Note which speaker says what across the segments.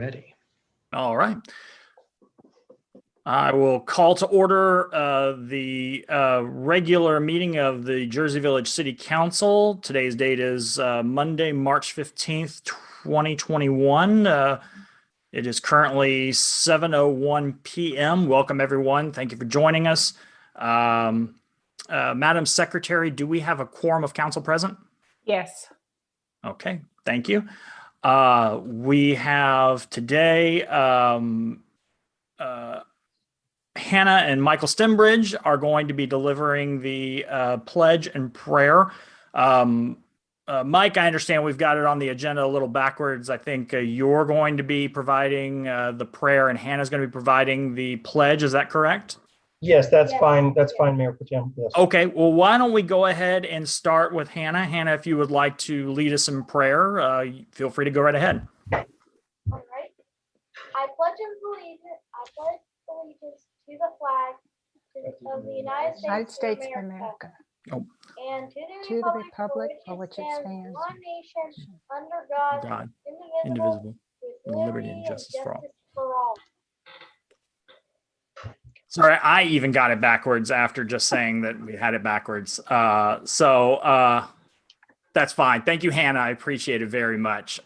Speaker 1: Ready.
Speaker 2: All right. I will call to order the regular meeting of the Jersey Village City Council. Today's date is Monday, March 15th, 2021. It is currently 7:01 p.m. Welcome, everyone. Thank you for joining us. Madam Secretary, do we have a quorum of council present?
Speaker 3: Yes.
Speaker 2: Okay, thank you. We have today Hannah and Michael Stembridge are going to be delivering the pledge and prayer. Mike, I understand we've got it on the agenda a little backwards. I think you're going to be providing the prayer and Hannah's going to be providing the pledge. Is that correct?
Speaker 1: Yes, that's fine. That's fine, Mayor Pro Tem. Yes.
Speaker 2: Okay, well, why don't we go ahead and start with Hannah. Hannah, if you would like to lead us in prayer, feel free to go right ahead.
Speaker 4: All right. I pledge allegiance to the flag of the United States of America.
Speaker 2: Oh.
Speaker 4: And to the republic for which it stands, one nation, under God, indivisible, with liberty and justice for all.
Speaker 2: Sorry, I even got it backwards after just saying that we had it backwards. That's fine. Thank you, Hannah. I appreciate it very much.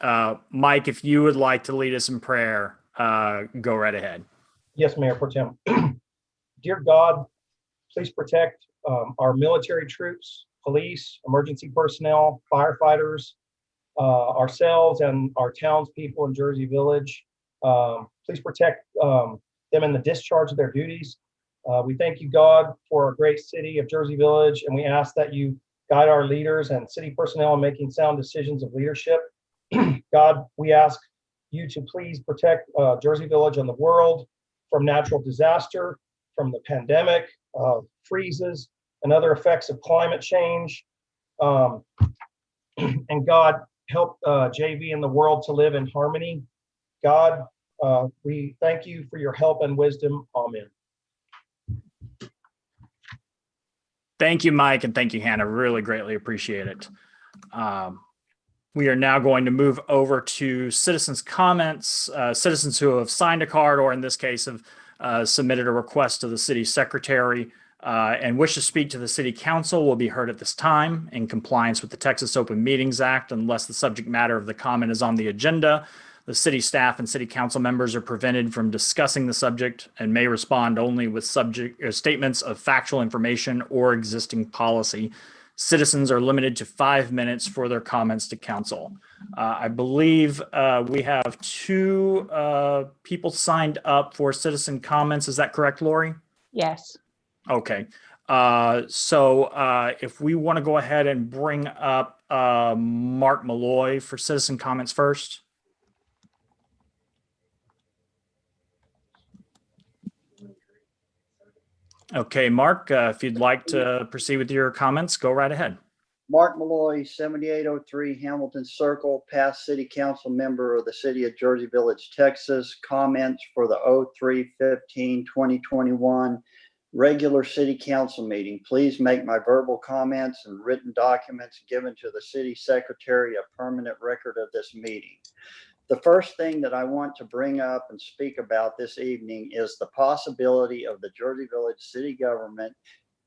Speaker 2: Mike, if you would like to lead us in prayer, go right ahead.
Speaker 1: Yes, Mayor Pro Tem. Dear God, please protect our military troops, police, emergency personnel, firefighters, ourselves and our townspeople in Jersey Village. Please protect them in the discharge of their duties. We thank you, God, for our great city of Jersey Village, and we ask that you guide our leaders and city personnel in making sound decisions of leadership. God, we ask you to please protect Jersey Village and the world from natural disaster, from the pandemic, freezes, and other effects of climate change. And God, help JV and the world to live in harmony. God, we thank you for your help and wisdom. Amen.
Speaker 2: Thank you, Mike, and thank you, Hannah. Really greatly appreciate it. We are now going to move over to citizens' comments. Citizens who have signed a card, or in this case, have submitted a request to the city secretary and wish to speak to the city council will be heard at this time in compliance with the Texas Open Meetings Act, unless the subject matter of the comment is on the agenda. The city staff and city council members are prevented from discussing the subject and may respond only with statements of factual information or existing policy. Citizens are limited to 5 minutes for their comments to council. I believe we have two people signed up for citizen comments. Is that correct, Lori?
Speaker 3: Yes.
Speaker 2: Okay. If we want to go ahead and bring up Mark Malloy for citizen comments first. Okay, Mark, if you'd like to proceed with your comments, go right ahead.
Speaker 5: Mark Malloy, 7803 Hamilton Circle, past city council member of the city of Jersey Village, Texas. Comments for the 03/15/2021 regular city council meeting. Please make my verbal comments and written documents given to the city secretary a permanent record of this meeting. The first thing that I want to bring up and speak about this evening is the possibility of the Jersey Village city government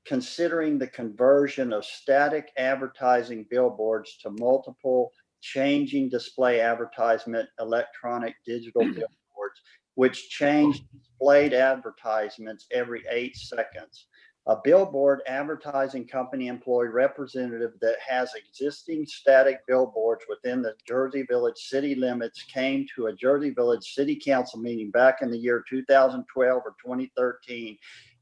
Speaker 5: considering the conversion of static advertising billboards to multiple changing display advertisement electronic digital billboards, which change displayed advertisements every 8 seconds. A billboard advertising company employee representative that has existing static billboards within the Jersey Village city limits came to a Jersey Village city council meeting back in the year 2012 or 2013,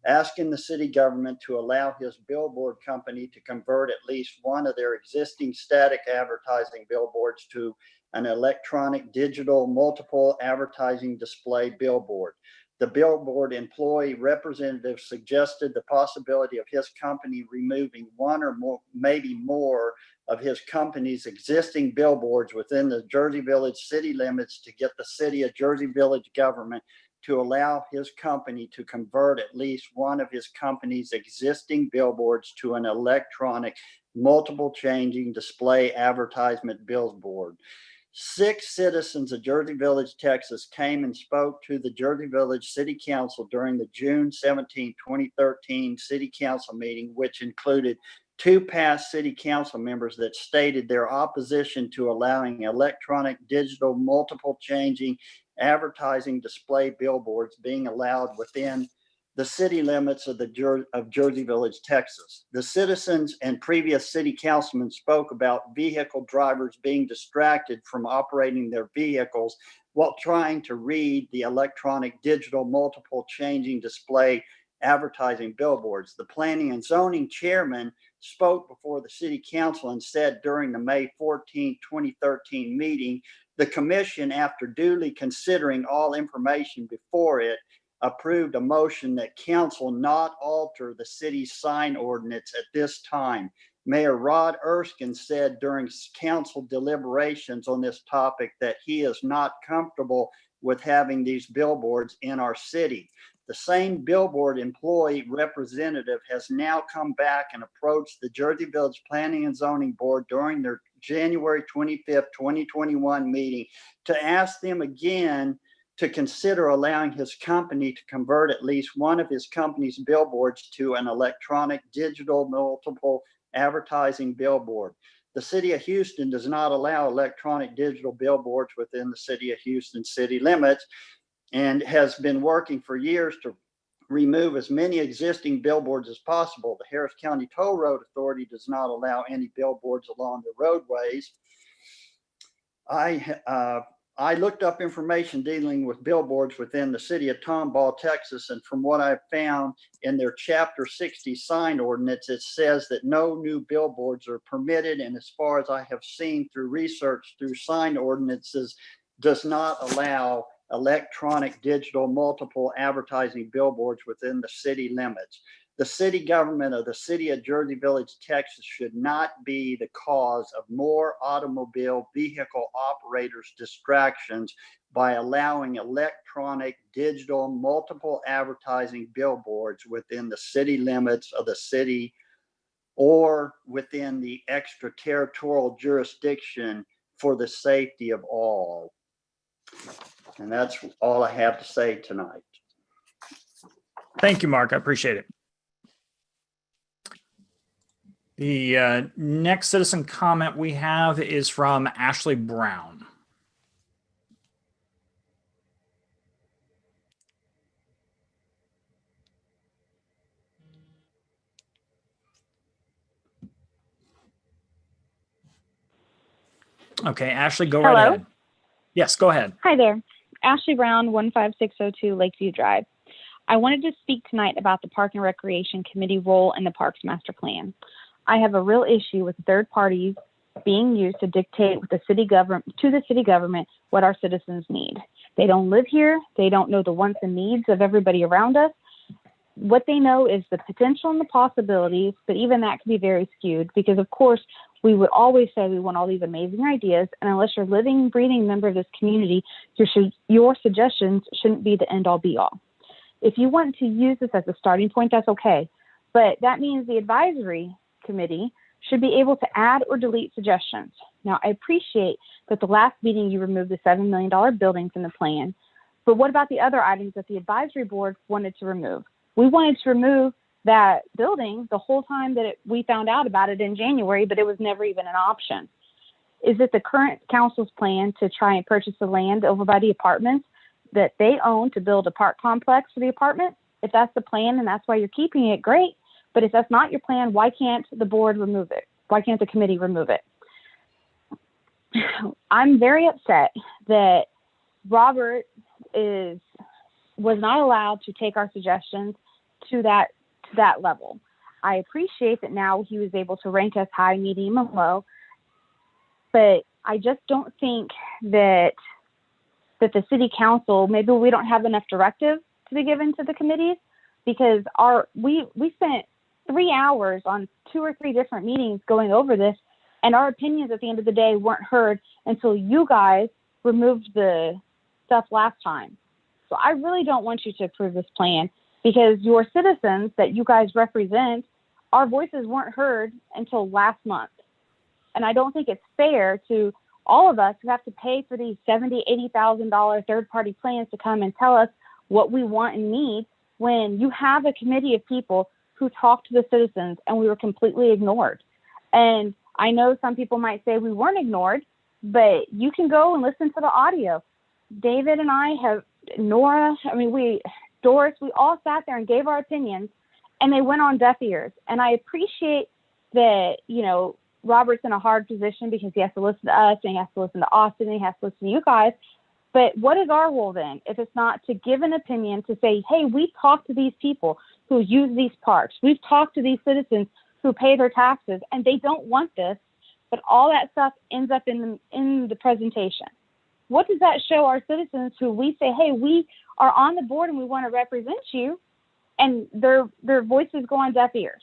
Speaker 5: asking the city government to allow his billboard company to convert at least one of their existing static advertising billboards to an electronic digital multiple advertising display billboard. The billboard employee representative suggested the possibility of his company removing one or more, maybe more, of his company's existing billboards within the Jersey Village city limits to get the city of Jersey Village government to allow his company to convert at least one of his company's existing billboards to an electronic multiple changing display advertisement billboard. 6 citizens of Jersey Village, Texas came and spoke to the Jersey Village City Council during the June 17, 2013 City Council meeting, which included 2 past City Council members that stated their opposition to allowing electronic, digital, multiple changing advertising display billboards being allowed within the city limits of Jersey Village, Texas. The citizens and previous city councilmen spoke about vehicle drivers being distracted from operating their vehicles while trying to read the electronic, digital, multiple changing display advertising billboards. The planning and zoning chairman spoke before the city council and said during the May 14, 2013 meeting, the commission, after duly considering all information before it, approved a motion that council not alter the city's sign ordinance at this time. Mayor Rod Erskine said during council deliberations on this topic that he is not comfortable with having these billboards in our city. The same billboard employee representative has now come back and approached the Jersey Village Planning and Zoning Board during their January 25th, 2021 meeting to ask them again to consider allowing his company to convert at least one of his company's billboards to an electronic digital multiple advertising billboard. The city of Houston does not allow electronic digital billboards within the city of Houston city limits and has been working for years to remove as many existing billboards as possible. The Harris County Toll Road Authority does not allow any billboards along the roadways. I looked up information dealing with billboards within the city of Tomball, Texas, and from what I've found in their Chapter 60 sign ordinance, it says that no new billboards are permitted, and as far as I have seen through research through sign ordinances, does not allow electronic digital multiple advertising billboards within the city limits. The city government of the city of Jersey Village, Texas should not be the cause of more automobile vehicle operators' distractions by allowing electronic digital multiple advertising billboards within the city limits of the city or within the extraterritorial jurisdiction for the safety of all. And that's all I have to say tonight.
Speaker 2: Thank you, Mark. I appreciate it. The next citizen comment we have is from Ashley Brown. Okay, Ashley, go right ahead. Yes, go ahead.
Speaker 3: Hi there. Ashley Brown, 15602 Lakeview Drive. I wanted to speak tonight about the Park and Recreation Committee role in the Parks Master Plan. I have a real issue with third parties being used to dictate with the city government what our citizens need. They don't live here. They don't know the wants and needs of everybody around us. What they know is the potential and the possibilities, but even that can be very skewed because, of course, we would always say we want all these amazing ideas, and unless you're a living, breathing member of this community, your suggestions shouldn't be the end-all, be-all. If you want to use this as a starting point, that's okay, but that means the advisory committee should be able to add or delete suggestions. Now, I appreciate that the last meeting you removed the $7 million building from the plan, but what about the other items that the advisory board wanted to remove? We wanted to remove that building the whole time that we found out about it in January, but it was never even an option. Is it the current council's plan to try and purchase the land over by the apartments that they own to build a park complex for the apartment? If that's the plan and that's why you're keeping it, great. But if that's not your plan, why can't the board remove it? Why can't the committee remove it? I'm very upset that Robert was not allowed to take our suggestions to that level. I appreciate that now he was able to rank us high, medium, and low, but I just don't think that the city council, maybe we don't have enough directive to be given to the committees because we spent 3 hours on 2 or 3 different meetings going over this, and our opinions at the end of the day weren't heard until you guys removed the stuff last time. So I really don't want you to approve this plan because your citizens that you guys represent, our voices weren't heard until last month. And I don't think it's fair to all of us who have to pay for these $70,000, $80,000 third-party plans to come and tell us what we want and need when you have a committee of people who talk to the citizens and we were completely ignored. And I know some people might say we weren't ignored, but you can go and listen to the audio. David and I have, Doris, we all sat there and gave our opinions, and they went on deaf ears. And I appreciate that, Robert's in a hard position because he has to listen to us, and he has to listen to Austin, and he has to listen to you guys. But what is our role then if it's not to give an opinion, to say, hey, we talked to these people who use these parks. We've talked to these citizens who pay their taxes, and they don't want this, but all that stuff ends up in the presentation. What does that show our citizens who we say, hey, we are on the board and we want to represent you, and their voices go on deaf ears?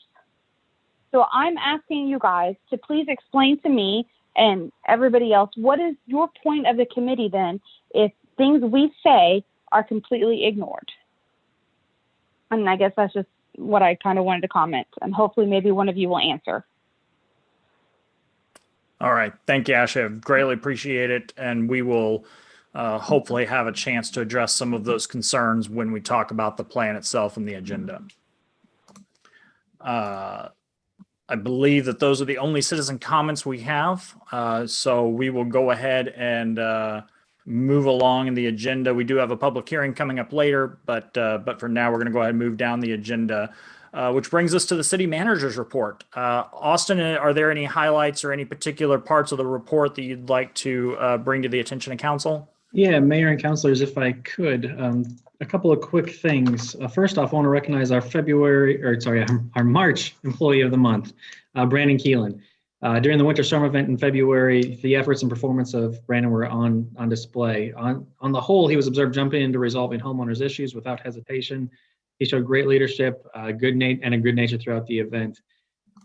Speaker 3: So I'm asking you guys to please explain to me and everybody else, what is your point of the committee then if things we say are completely ignored? And I guess that's just what I kind of wanted to comment, and hopefully maybe one of you will answer.
Speaker 2: All right. Thank you, Asha. Greatly appreciate it. And we will hopefully have a chance to address some of those concerns when we talk about the plan itself and the agenda. I believe that those are the only citizen comments we have. So we will go ahead and move along in the agenda. We do have a public hearing coming up later, but for now, we're going to go ahead and move down the agenda, which brings us to the city manager's report. Austin, are there any highlights or any particular parts of the report that you'd like to bring to the attention of council?
Speaker 6: Yeah, Mayor and councilors, if I could, a couple of quick things. First off, I want to recognize our our March Employee of the Month, Brandon Keelan. During the winter storm event in February, the efforts and performance of Brandon were on display. On the whole, he was observed jumping into resolving homeowners' issues without hesitation. He showed great leadership, and a good nature throughout the event.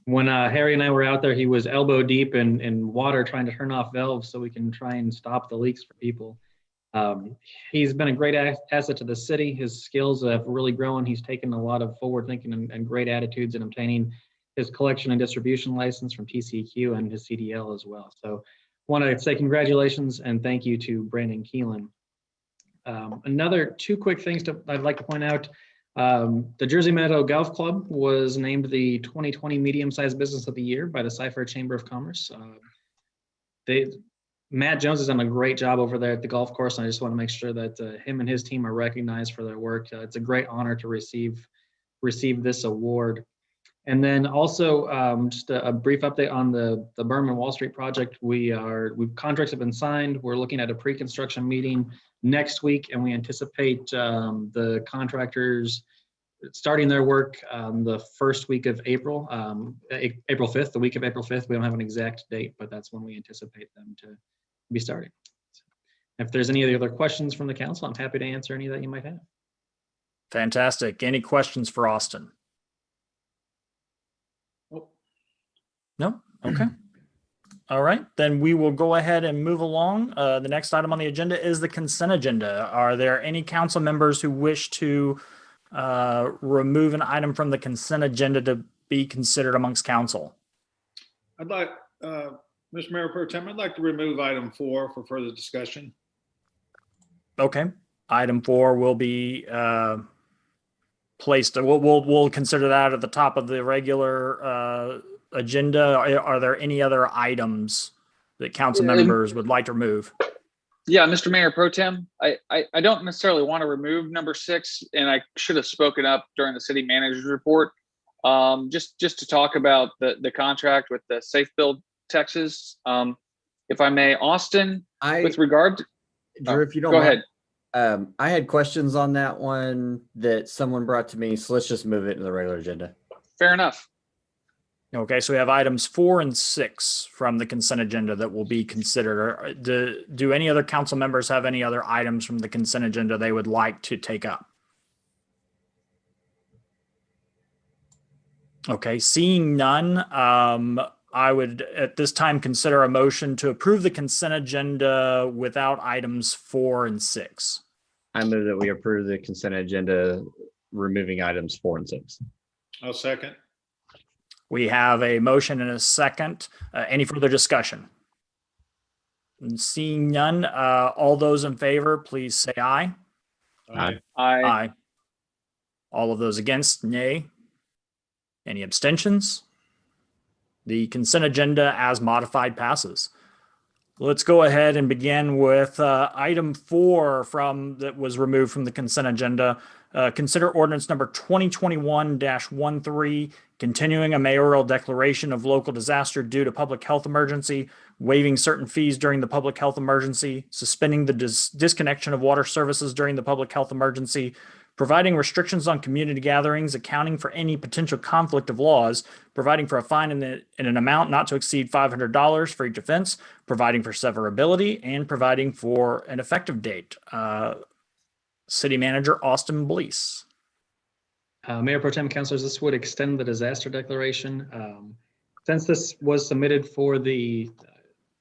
Speaker 6: When Harry and I were out there, he was elbow deep in water trying to turn off valves so we can try and stop the leaks for people. He's been a great asset to the city. His skills have really grown. He's taken a lot of forward thinking and great attitudes in obtaining his collection and distribution license from TCEQ and his CDL as well. So want to say congratulations and thank you to Brandon Keelan. Another two quick things I'd like to point out. The Jersey Meadow Golf Club was named the 2020 Medium-Sized Business of the Year by the Cy-Fair Chamber of Commerce. Matt Jones has done a great job over there at the golf course, and I just want to make sure that him and his team are recognized for their work. It's a great honor to receive this award. And then also just a brief update on the Berman Wall Street project. Contracts have been signed. We're looking at a pre-construction meeting next week, and we anticipate the contractors starting their work the first week of April, April 5th, the week of April 5th. We don't have an exact date, but that's when we anticipate them to be starting. If there's any other questions from the council, I'm happy to answer any that you might have.
Speaker 2: Fantastic. Any questions for Austin? No? Okay. All right, then we will go ahead and move along. The next item on the agenda is the consent agenda. Are there any council members who wish to remove an item from the consent agenda to be considered amongst council?
Speaker 7: I'd like, Mr. Mayor Pro Tem, I'd like to remove item 4 for further discussion.
Speaker 2: Okay, item 4 will be placed. We'll consider that at the top of the regular agenda. Are there any other items that council members would like to remove?
Speaker 8: Yeah, Mr. Mayor Pro Tem, I don't necessarily want to remove number 6, and I should have spoken up during the city manager's report. Just to talk about the contract with the Safe Build Texas. If I may, Austin, with regard to,
Speaker 9: Drew, if you don't
Speaker 8: go
Speaker 9: mind,
Speaker 8: ahead.
Speaker 9: I had questions on that one that someone brought to me, so let's just move it to the regular agenda.
Speaker 8: Fair enough.
Speaker 2: Okay, so we have items 4 and 6 from the consent agenda that will be considered. Do any other council members have any other items from the consent agenda they would like to take up? Okay, seeing none, I would at this time consider a motion to approve the consent agenda without items 4 and 6.
Speaker 9: I move that we approve the consent agenda, removing items 4 and 6.
Speaker 7: I'll second.
Speaker 2: We have a motion and a second. Any further discussion? And seeing none, all those in favor, please say aye.
Speaker 7: Aye.
Speaker 8: Aye.
Speaker 2: All of those against, nay. Any abstentions? The consent agenda as modified passes. Let's go ahead and begin with item 4 that was removed from the consent agenda. Consider ordinance number 2021-13, continuing a mayoral declaration of local disaster due to public health emergency, waiving certain fees during the public health emergency, suspending the disconnection of water services during the public health emergency, providing restrictions on community gatherings, accounting for any potential conflict of laws, providing for a fine in an amount not to exceed $500 for each offense, providing for severability, and providing for an effective date. City Manager Austin Blease.
Speaker 6: Mayor Pro Tem, Councilors, this would extend the disaster declaration. Since this was submitted for the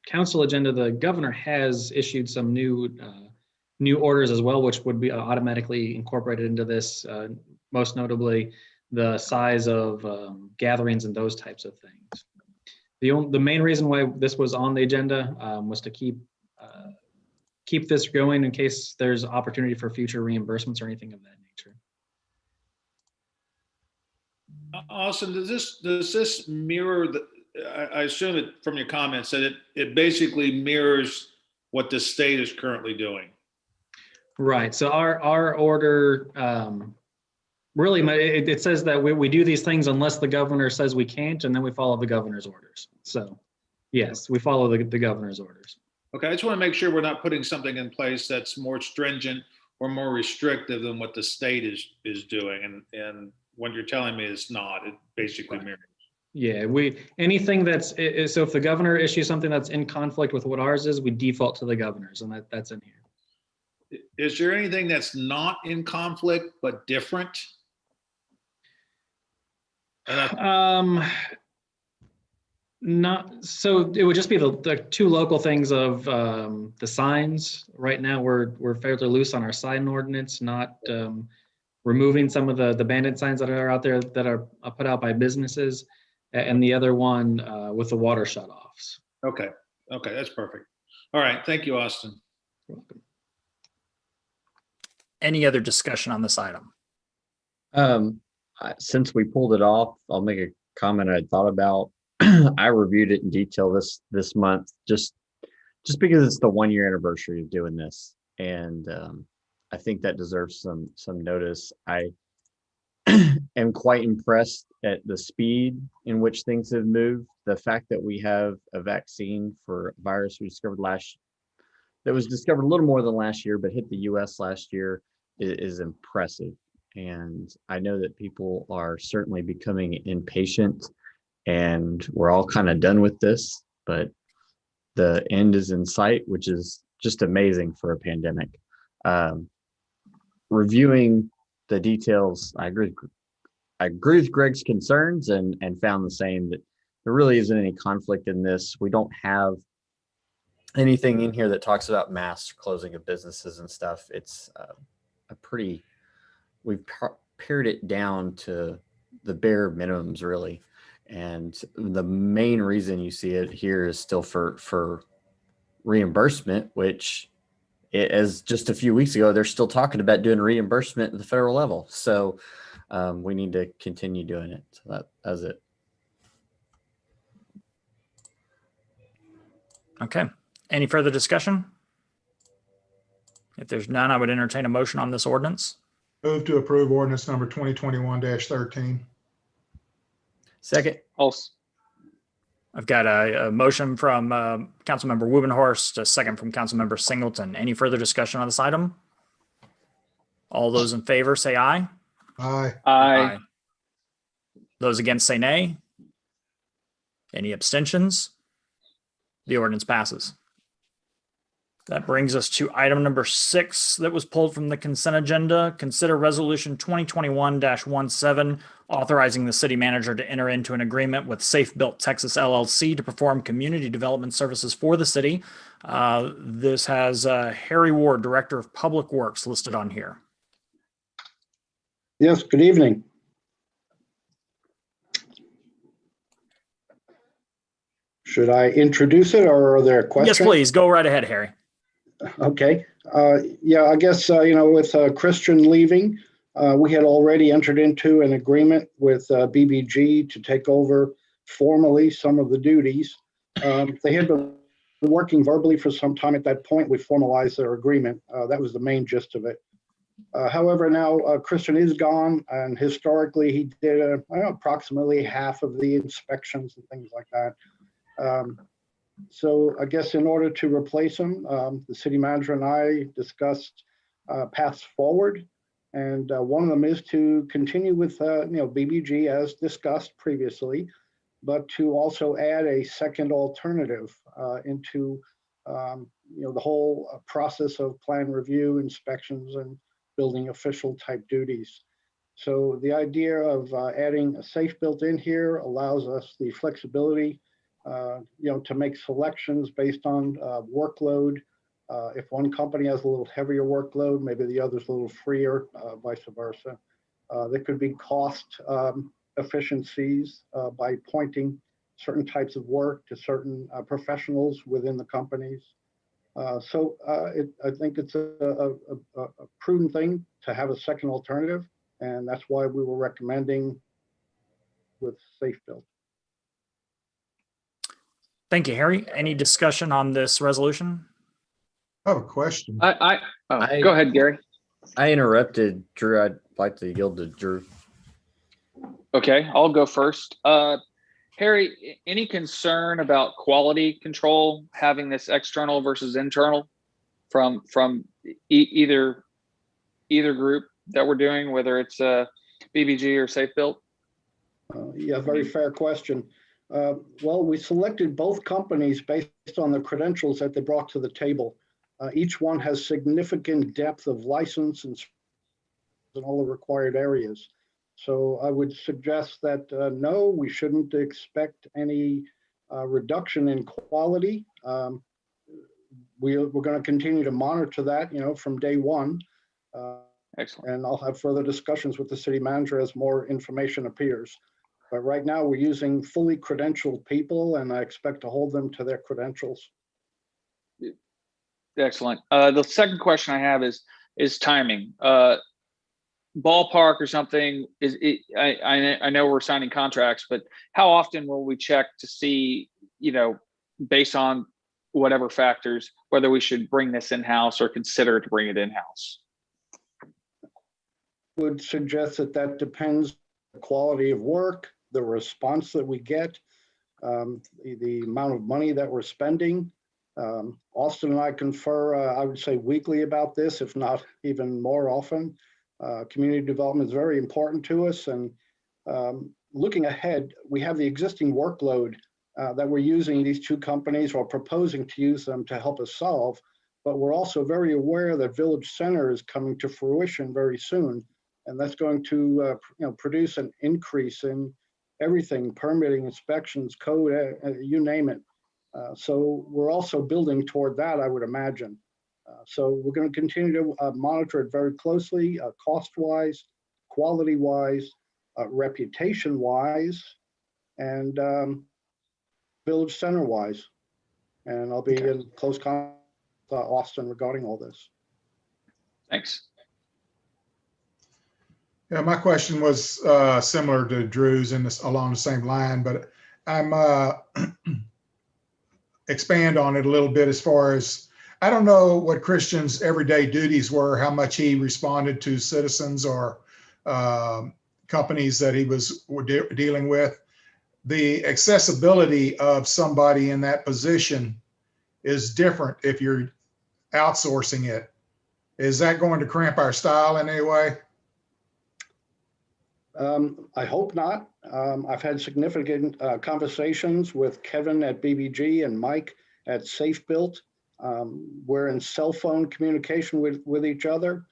Speaker 6: council agenda, the governor has issued some new orders as well, which would be automatically incorporated into this, most notably the size of gatherings and those types of things. The main reason why this was on the agenda was to keep this going in case there's opportunity for future reimbursements or anything of that nature.
Speaker 7: Austin, does this mirror I assume it from your comments that it basically mirrors what the state is currently doing.
Speaker 6: Right. So our order really it says that we do these things unless the governor says we can't, and then we follow the governor's orders. So yes, we follow the governor's orders.
Speaker 7: Okay, I just want to make sure we're not putting something in place that's more stringent or more restrictive than what the state is doing, and what you're telling me is not. It basically mirrors.
Speaker 6: Yeah, anything that's so if the governor issues something that's in conflict with what ours is, we default to the governor's, and that's in here.
Speaker 7: Is there anything that's not in conflict but different?
Speaker 6: Not so. It would just be the two local things of the signs. Right now, we're fairly loose on our sign ordinance, not removing some of the bandit signs that are out there that are put out by businesses, and the other one with the water shutoffs.
Speaker 7: Okay, that's perfect. All right, thank you, Austin.
Speaker 6: You're welcome.
Speaker 2: Any other discussion on this item?
Speaker 9: Since we pulled it off, I'll make a comment I thought about. I reviewed it in detail this month, just because it's the 1 year anniversary of doing this, and I think that deserves some notice. I am quite impressed at the speed in which things have moved. The fact that we have a vaccine for a virus that was discovered a little more than last year, but hit the U.S. last year is impressive. And I know that people are certainly becoming impatient, and we're all kind of done with this, but the end is in sight, which is just amazing for a pandemic. Reviewing the details, I agree with Greg's concerns and found the same, that there really isn't any conflict in this. We don't have anything in here that talks about mass closing of businesses and stuff. It's we've pared it down to the bare minimums, really. And the main reason you see it here is still for reimbursement, which as just a few weeks ago, they're still talking about doing reimbursement at the federal level. So we need to continue doing it. So that's it.
Speaker 2: Okay. Any further discussion? If there's none, I would entertain a motion on this ordinance.
Speaker 10: Move to approve ordinance number 2021-13.
Speaker 9: Second.
Speaker 2: I've got a motion from Councilmember Wubenhorst, a second from Councilmember Singleton. Any further discussion on this item? All those in favor say aye.
Speaker 10: Aye.
Speaker 8: Aye.
Speaker 2: Those against say nay. Any abstentions? The ordinance passes. That brings us to item number 6 that was pulled from the consent agenda. Consider resolution 2021-17, authorizing the city manager to enter into an agreement with Safe Built Texas LLC to perform community development services for the city. This has Harry Ward, Director of Public Works, listed on here.
Speaker 11: Yes, good evening. Should I introduce it or are there questions?
Speaker 2: Yes, please. Go right ahead, Harry.
Speaker 11: Okay. Yeah, I guess, with Christian leaving, we had already entered into an agreement with BBG to take over formally some of the duties. They had been working verbally for some time at that point. We formalized their agreement. That was the main gist of it. However, now Christian is gone, and historically he did approximately half of the inspections and things like that. So I guess in order to replace him, the city manager and I discussed paths forward. And one of them is to continue with BBG as discussed previously, but to also add a second alternative into the whole process of plan review, inspections, and building official type duties. So the idea of adding a safe built in here allows us the flexibility to make selections based on workload. If one company has a little heavier workload, maybe the other's a little freer, vice versa. There could be cost efficiencies by pointing certain types of work to certain professionals within the companies. So I think it's a prudent thing to have a second alternative, and that's why we were recommending with Safe Built.
Speaker 2: Thank you, Harry. Any discussion on this resolution?
Speaker 10: I have a question.
Speaker 8: Go ahead, Gary.
Speaker 9: I interrupted Drew. I'd like to yield to Drew.
Speaker 8: Okay, I'll go first. Harry, any concern about quality control, having this external versus internal from either group that we're doing, whether it's BBG or Safe Built?
Speaker 11: Yeah, very fair question. Well, we selected both companies based on the credentials that they brought to the table. Each one has significant depth of license and in all the required areas. So I would suggest that no, we shouldn't expect any reduction in quality. We're going to continue to monitor that, from day one.
Speaker 8: Excellent.
Speaker 11: And I'll have further discussions with the city manager as more information appears. But right now we're using fully credentialed people, and I expect to hold them to their credentials.
Speaker 8: Excellent. The second question I have is timing. Ballpark or something. I know we're signing contracts, but how often will we check to see, based on whatever factors, whether we should bring this in-house or consider to bring it in-house?
Speaker 11: Would suggest that depends on the quality of work, the response that we get, the amount of money that we're spending. Austin and I confer, I would say weekly about this, if not even more often. Community development is very important to us, and looking ahead, we have the existing workload that we're using these two companies or proposing to use them to help us solve, but we're also very aware that Village Center is coming to fruition very soon, and that's going to produce an increase in everything, permitting, inspections, code, you name it. So we're also building toward that, I would imagine. So we're going to continue to monitor it very closely, cost-wise, quality-wise, reputation-wise, and Village Center-wise. And I'll be in close contact with Austin regarding all this.
Speaker 8: Thanks.
Speaker 10: Yeah, my question was similar to Drew's along the same line, but I'm expand on it a little bit as far as, I don't know what Christian's everyday duties were, how much he responded to citizens or companies that he was dealing with. The accessibility of somebody in that position is different if you're outsourcing it. Is that going to cramp our style in any way?
Speaker 11: I hope not. I've had significant conversations with Kevin at BBG and Mike at Safe Built. We're in cell phone communication with each other.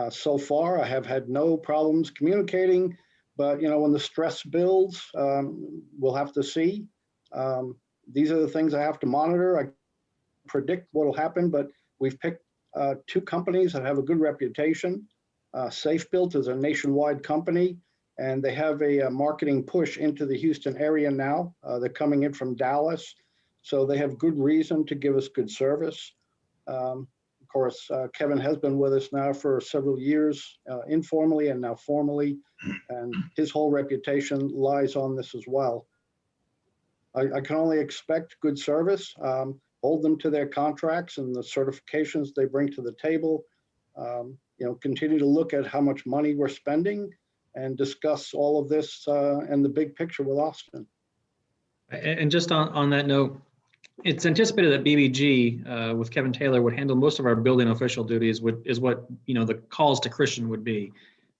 Speaker 11: So far, I have had no problems communicating, but when the stress builds, we'll have to see. These are the things I have to monitor. I predict what will happen, but we've picked two companies that have a good reputation. Safe Built is a nationwide company, and they have a marketing push into the Houston area now. They're coming in from Dallas. So they have good reason to give us good service. Of course, Kevin has been with us now for several years, informally and now formally, and his whole reputation lies on this as well. I can only expect good service, hold them to their contracts and the certifications they bring to the table. Continue to look at how much money we're spending and discuss all of this and the big picture with Austin.
Speaker 6: And just on that note, it's anticipated that BBG with Kevin Taylor would handle most of our building official duties, is what the calls to Christian would be.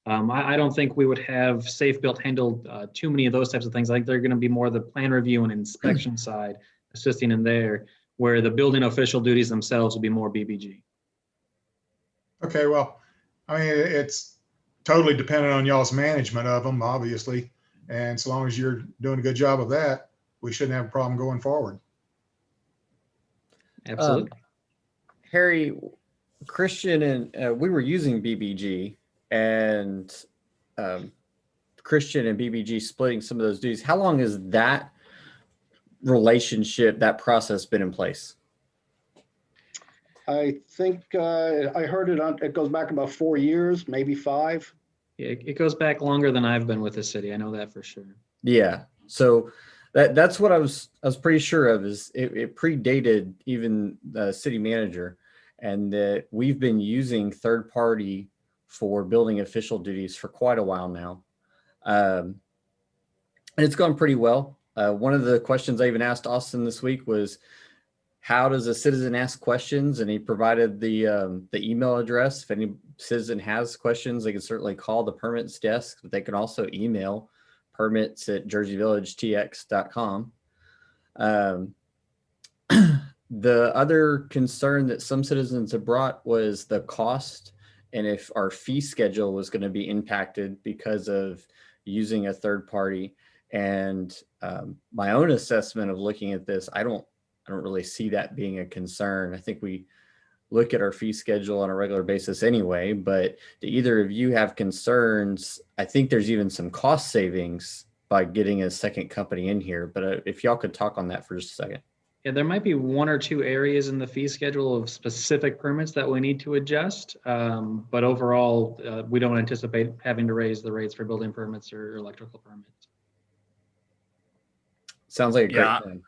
Speaker 6: I don't think we would have Safe Built handle too many of those types of things. I think they're going to be more the plan review and inspection side, assisting in there, where the building official duties themselves would be more BBG.
Speaker 10: Okay, well, I mean, it's totally dependent on y'all's management of them, obviously. And so long as you're doing a good job of that, we shouldn't have a problem going forward.
Speaker 6: Absolutely.
Speaker 9: Harry, Christian and we were using BBG, and Christian and BBG splitting some of those duties. How long has that relationship, that process been in place?
Speaker 11: I think I heard it goes back about 4 years, maybe 5.
Speaker 6: Yeah, it goes back longer than I've been with the city. I know that for sure.
Speaker 9: Yeah. So that's what I was pretty sure of, is it predated even the city manager, and that we've been using third party for building official duties for quite a while now. And it's gone pretty well. One of the questions I even asked Austin this week was, how does a citizen ask questions? And he provided the email address. If any citizen has questions, they can certainly call the permits desk, but they can also email permits@jerseyvillagetx.com. The other concern that some citizens have brought was the cost, and if our fee schedule was going to be impacted because of using a third party. And my own assessment of looking at this, I don't really see that being a concern. I think we look at our fee schedule on a regular basis anyway, but do either of you have concerns? I think there's even some cost savings by getting a second company in here, but if y'all could talk on that for just a second.
Speaker 6: Yeah, there might be 1 or 2 areas in the fee schedule of specific permits that we need to adjust. But overall, we don't anticipate having to raise the rates for building permits or electrical permits.
Speaker 9: Sounds like a great plan.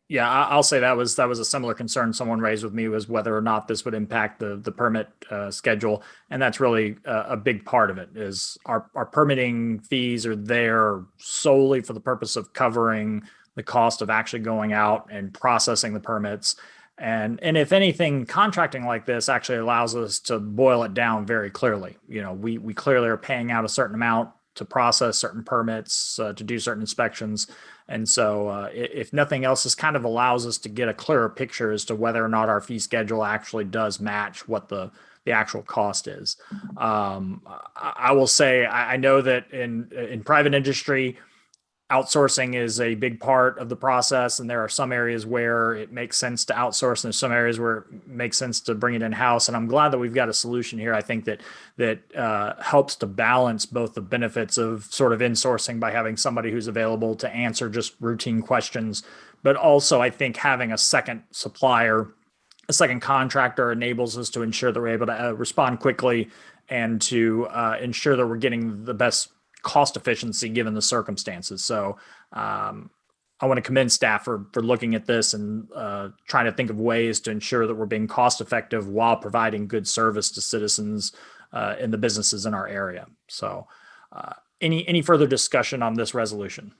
Speaker 2: Yeah, I'll say that was a similar concern someone raised with me, was whether or not this would impact the permit schedule. And that's really a big part of it, is our permitting fees are there solely for the purpose of covering the cost of actually going out and processing the permits. And if anything, contracting like this actually allows us to boil it down very clearly. We clearly are paying out a certain amount to process certain permits, to do certain inspections. And so if nothing else, this kind of allows us to get a clearer picture as to whether or not our fee schedule actually does match what the actual cost is. I will say, I know that in private industry, outsourcing is a big part of the process, and there are some areas where it makes sense to outsource, and there's some areas where it makes sense to bring it in-house. And I'm glad that we've got a solution here. I think that helps to balance both the benefits of sort of insourcing by having somebody who's available to answer just routine questions, but also I think having a second supplier, a second contractor, enables us to ensure that we're able to respond quickly and to ensure that we're getting the best cost efficiency given the circumstances. So I want to commend staff for looking at this and trying to think of ways to ensure that we're being cost effective while providing good service to citizens in the businesses in our area. So any further discussion on this resolution?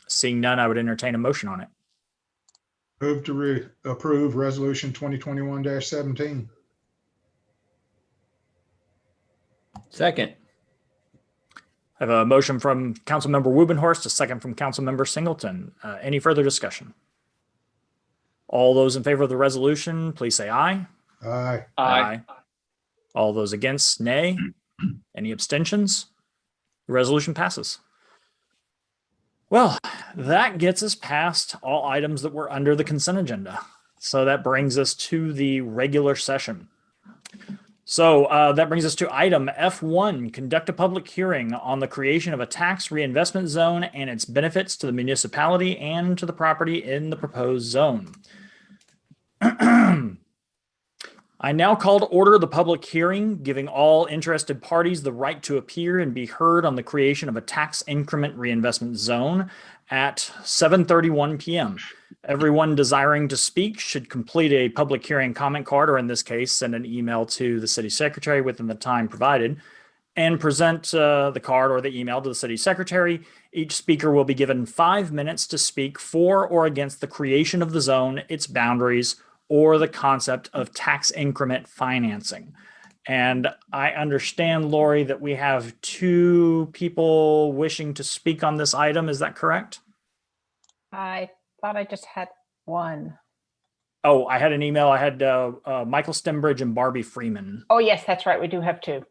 Speaker 2: Seeing none, I would entertain a motion on it.
Speaker 10: Move to approve resolution 2021-17.
Speaker 9: Second.
Speaker 2: I have a motion from Councilmember Wubenhorst, a second from Councilmember Singleton. Any further discussion? All those in favor of the resolution, please say aye.
Speaker 10: Aye.
Speaker 8: Aye.
Speaker 2: All those against, nay. Any abstentions? The resolution passes. Well, that gets us past all items that were under the consent agenda. So that brings us to the regular session. So that brings us to item F1, conduct a public hearing on the creation of a tax reinvestment zone and its benefits to the municipality and to the property in the proposed zone. I now call to order the public hearing, giving all interested parties the right to appear and be heard on the creation of a tax increment reinvestment zone at 7:31 p.m. Everyone desiring to speak should complete a public hearing comment card, or in this case, send an email to the city secretary within the time provided, and present the card or the email to the city secretary. Each speaker will be given 5 minutes to speak for or against the creation of the zone, its boundaries, or the concept of tax increment financing. And I understand, Lori, that we have 2 people wishing to speak on this item. Is that correct?
Speaker 4: I thought I just had one.
Speaker 2: Oh, I had an email. I had Michael Stembridge and Barbie Freeman.
Speaker 4: Oh, yes, that's right. We do have 2.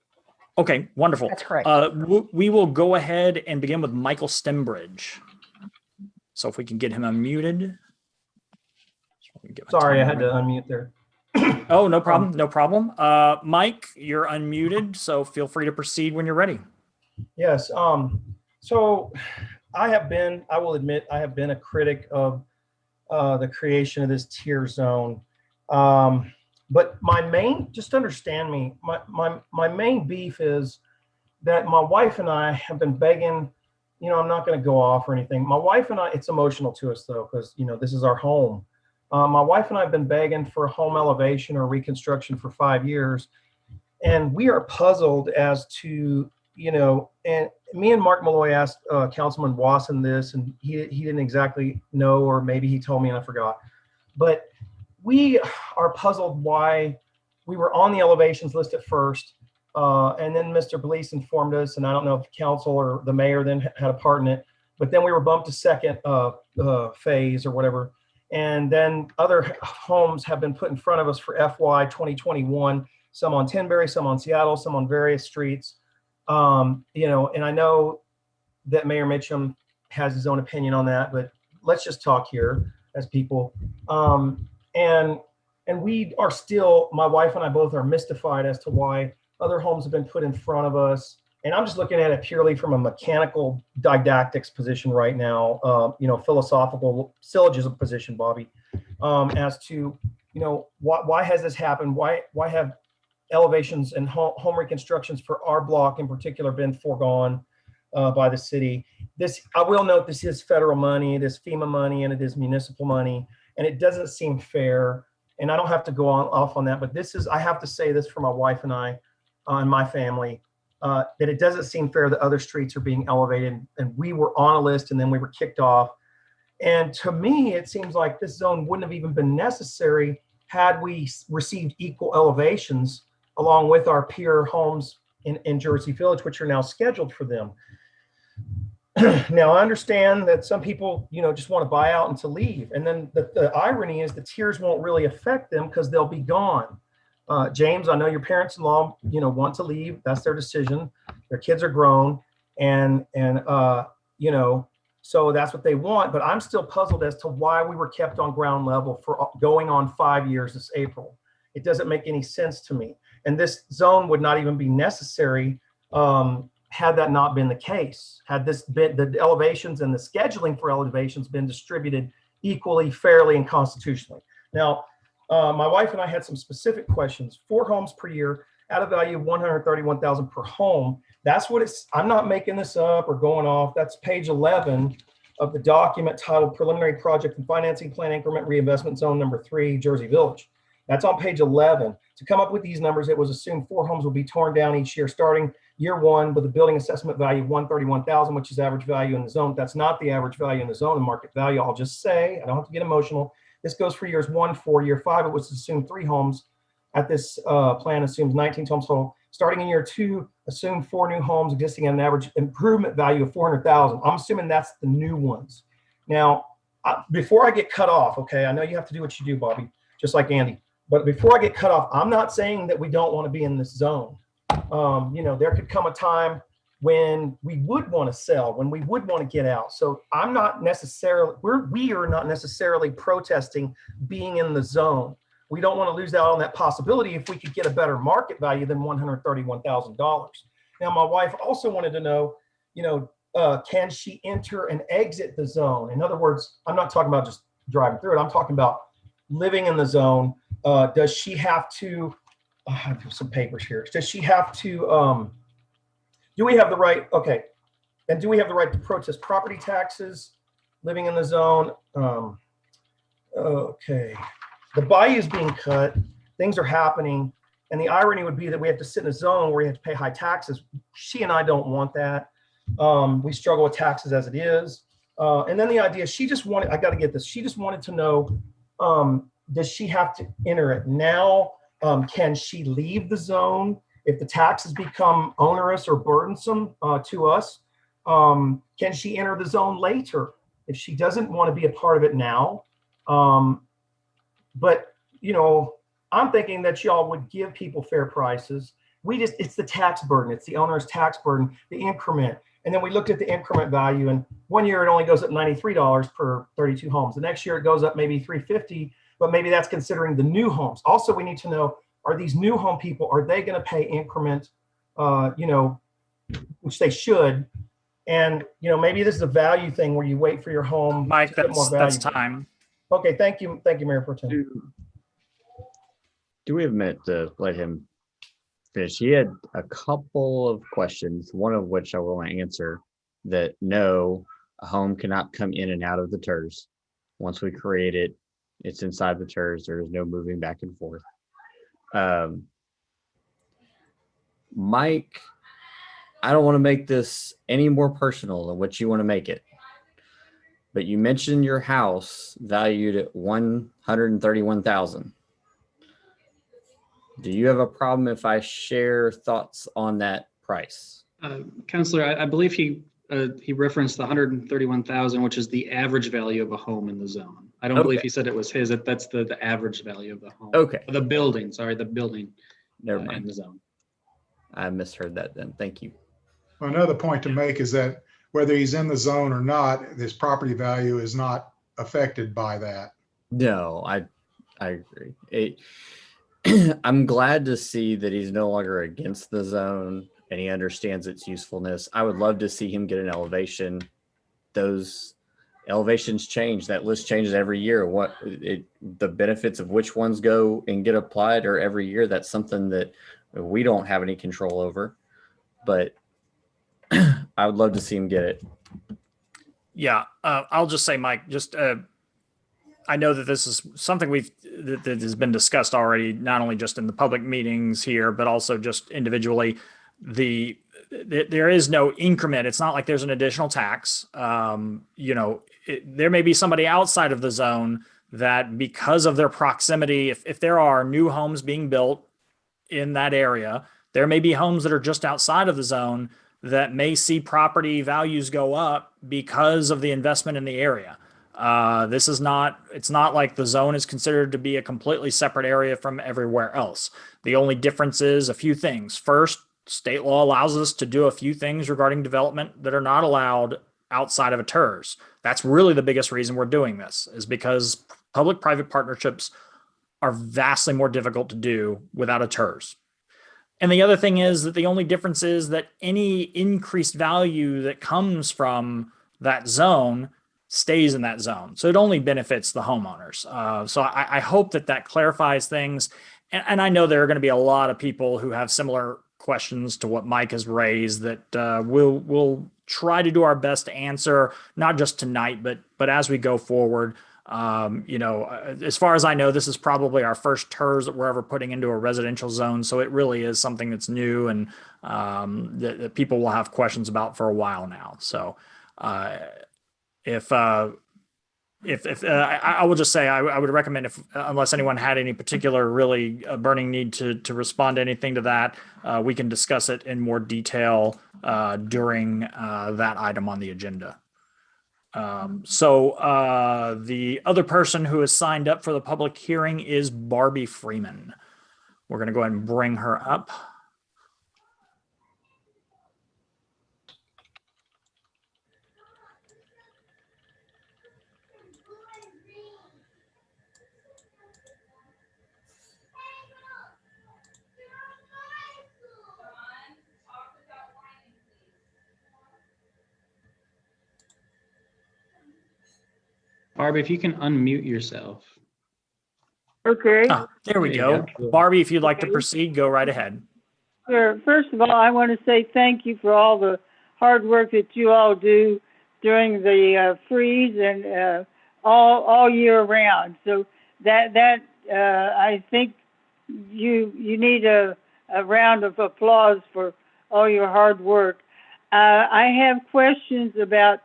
Speaker 2: Okay, wonderful.
Speaker 4: That's correct.
Speaker 2: We will go ahead and begin with Michael Stembridge. So if we can get him unmuted.
Speaker 1: Sorry, I had to unmute there.
Speaker 2: Oh, no problem. No problem. Mike, you're unmuted, so feel free to proceed when you're ready.
Speaker 1: Yes. So I will admit, I have been a critic of the creation of this tier zone. But just understand me, my main beef is that my wife and I have been begging, I'm not going to go off or anything. My wife and I, it's emotional to us though, because, this is our home. My wife and I have been begging for a home elevation or reconstruction for 5 years. And we are puzzled as to, and me and Mark Malloy asked Councilman Wasson this, and he didn't exactly know, or maybe he told me and I forgot. But we are puzzled why we were on the elevations list at first. And then Mr. Blease informed us, and I don't know if council or the mayor then had a part in it, but then we were bumped to second phase or whatever. And then other homes have been put in front of us for FY 2021, some on Tinbury, some on Seattle, some on various streets. And I know that Mayor Mitchum has his own opinion on that, but let's just talk here as people. And we are still, my wife and I both are mystified as to why other homes have been put in front of us. And I'm just looking at it purely from a mechanical didactics position right now, philosophical syllogism position, Bobby, as to, why has this happened? Why have elevations and home reconstructions for our block in particular been foregone by the city? I will note, this is federal money, this FEMA money, and it is municipal money, and it doesn't seem fair. And I don't have to go off on that, but I have to say this for my wife and I and my family. That it doesn't seem fair that other streets are being elevated, and we were on a list and then we were kicked off. And to me, it seems like this zone wouldn't have even been necessary had we received equal elevations along with our peer homes in Jersey Village, which are now scheduled for them. Now, I understand that some people, just want to buy out and to leave. And then the irony is the tiers won't really affect them because they'll be gone. James, I know your parents-in-law, want to leave. That's their decision. Their kids are grown, and so that's what they want. But I'm still puzzled as to why we were kept on ground level for going on 5 years this April. It doesn't make any sense to me. And this zone would not even be necessary had that not been the case. Had this been the elevations and the scheduling for elevations been distributed equally, fairly, and constitutionally. Now, my wife and I had some specific questions. 4 homes per year at a value of $131,000 per home. That's what I'm not making this up or going off. That's page 11 of the document titled Preliminary Project and Financing Plan Increment Reinvestment Zone Number 3, Jersey Village. That's on page 11. To come up with these numbers, it was assumed 4 homes will be torn down each year, starting year 1 with a building assessment value of $131,000, which is average value in the zone. That's not the average value in the zone and market value. I'll just say, I don't have to get emotional. This goes for years 1, 4, year 5. It was assumed 3 homes. At this plan assumes 19 homes total. Starting in year 2, assume 4 new homes existing at an average improvement value of $400,000. I'm assuming that's the new ones. Now, before I get cut off, okay, I know you have to do what you do, Bobby, just like Andy. But before I get cut off, I'm not saying that we don't want to be in this zone. There could come a time when we would want to sell, when we would want to get out. So I'm not necessarily, we are not necessarily protesting being in the zone. we don't want to lose out on that possibility if we could get a better market value than $131,000. Now, my wife also wanted to know, can she enter and exit the zone? In other words, I'm not talking about just driving through it. I'm talking about living in the zone. Does she have to, I have some papers here. Does she have to, do we have the right, okay. And do we have the right to protest property taxes living in the zone? Okay. The bayou is being cut. Things are happening. And the irony would be that we have to sit in a zone where you have to pay high taxes. She and I don't want that. We struggle with taxes as it is. And then the idea, she just wanted, I got to get this. She just wanted to know, does she have to enter it now? Can she leave the zone if the taxes become onerous or burdensome to us? Can she enter the zone later if she doesn't want to be a part of it now? But, I'm thinking that y'all would give people fair prices. It's the tax burden. It's the owner's tax burden, the increment. And then we looked at the increment value, and one year it only goes up $93 per 32 homes. The next year it goes up maybe $350, but maybe that's considering the new homes. Also, we need to know, are these new home people, are they going to pay increment, which they should? And, maybe this is a value thing where you wait for your home.
Speaker 2: Mike,
Speaker 1: to get more
Speaker 2: that's
Speaker 1: value.
Speaker 2: time.
Speaker 1: Okay, thank you. Thank you, Mayor Pro Tem.
Speaker 9: Do we have a minute to let him finish? He had a couple of questions, one of which I will answer, that no, a home cannot come in and out of the TERS. Once we create it, it's inside the TERS. There is no moving back and forth. Mike, I don't want to make this any more personal than what you want to make it, but you mentioned your house valued at $131,000. Do you have a problem if I share thoughts on that price?
Speaker 6: Counselor, I believe he referenced the 131,000, which is the average value of a home in the zone. I don't believe he said it was his. That's the average value of the home.
Speaker 9: Okay.
Speaker 6: The building.
Speaker 9: Never
Speaker 6: in
Speaker 9: mind.
Speaker 6: the zone.
Speaker 9: I misheard that then. Thank you.
Speaker 10: Another point to make is that whether he's in the zone or not, this property value is not affected by that.
Speaker 9: No, I agree. I'm glad to see that he's no longer against the zone and he understands its usefulness. I would love to see him get an elevation. Those elevations change. That list changes every year. The benefits of which ones go and get applied or every year, that's something that we don't have any control over. But I would love to see him get it.
Speaker 2: Yeah, I'll just say, Mike, I know that this is something that has been discussed already, not only just in the public meetings here, but also just individually. There is no increment. It's not like there's an additional tax. There may be somebody outside of the zone that, because of their proximity, if there are new homes being built in that area, there may be homes that are just outside of the zone that may see property values go up because of the investment in the area. It's not like the zone is considered to be a completely separate area from everywhere else. The only difference is a few things. First, state law allows us to do a few things regarding development that are not allowed outside of a TERS. That's really the biggest reason we're doing this, is because public-private partnerships are vastly more difficult to do without a TERS. And the other thing is that the only difference is that any increased value that comes from that zone stays in that zone. So it only benefits the homeowners. So I hope that clarifies things. And I know there are going to be a lot of people who have similar questions to what Mike has raised that we'll try to do our best to answer, not just tonight, but as we go forward. As far as I know, this is probably our first TERS that we're ever putting into a residential zone. So it really is something that's new and that people will have questions about for a while now. So I will just say I would recommend, unless anyone had any particular really burning need to respond to anything to that, we can discuss it in more detail during that item on the agenda. The other person who has signed up for the public hearing is Barbie Freeman. We're going to go ahead and bring her up.
Speaker 6: Barbie, if you can unmute yourself.
Speaker 12: Okay.
Speaker 2: Ah, there we
Speaker 6: There you
Speaker 2: go.
Speaker 6: go.
Speaker 2: Barbie, if you'd like to
Speaker 12: Okay.
Speaker 2: proceed, go right ahead.
Speaker 12: Sure. First of all, I want to say thank you for all the hard work that you all do during the freeze and all year round. So that I think you need a round of applause for all your hard work. I have questions about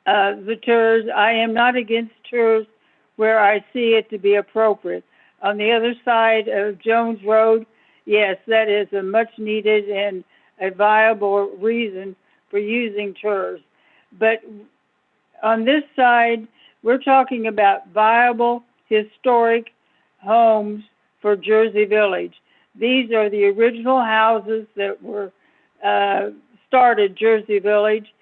Speaker 12: the tours. I am not against tours where I see it to be appropriate. On the other side of Jones Road, yes, that is a much needed and a viable reason for using tours. But on this side, we're talking about viable historic homes for Jersey Village. These are the original houses that were started Jersey Village,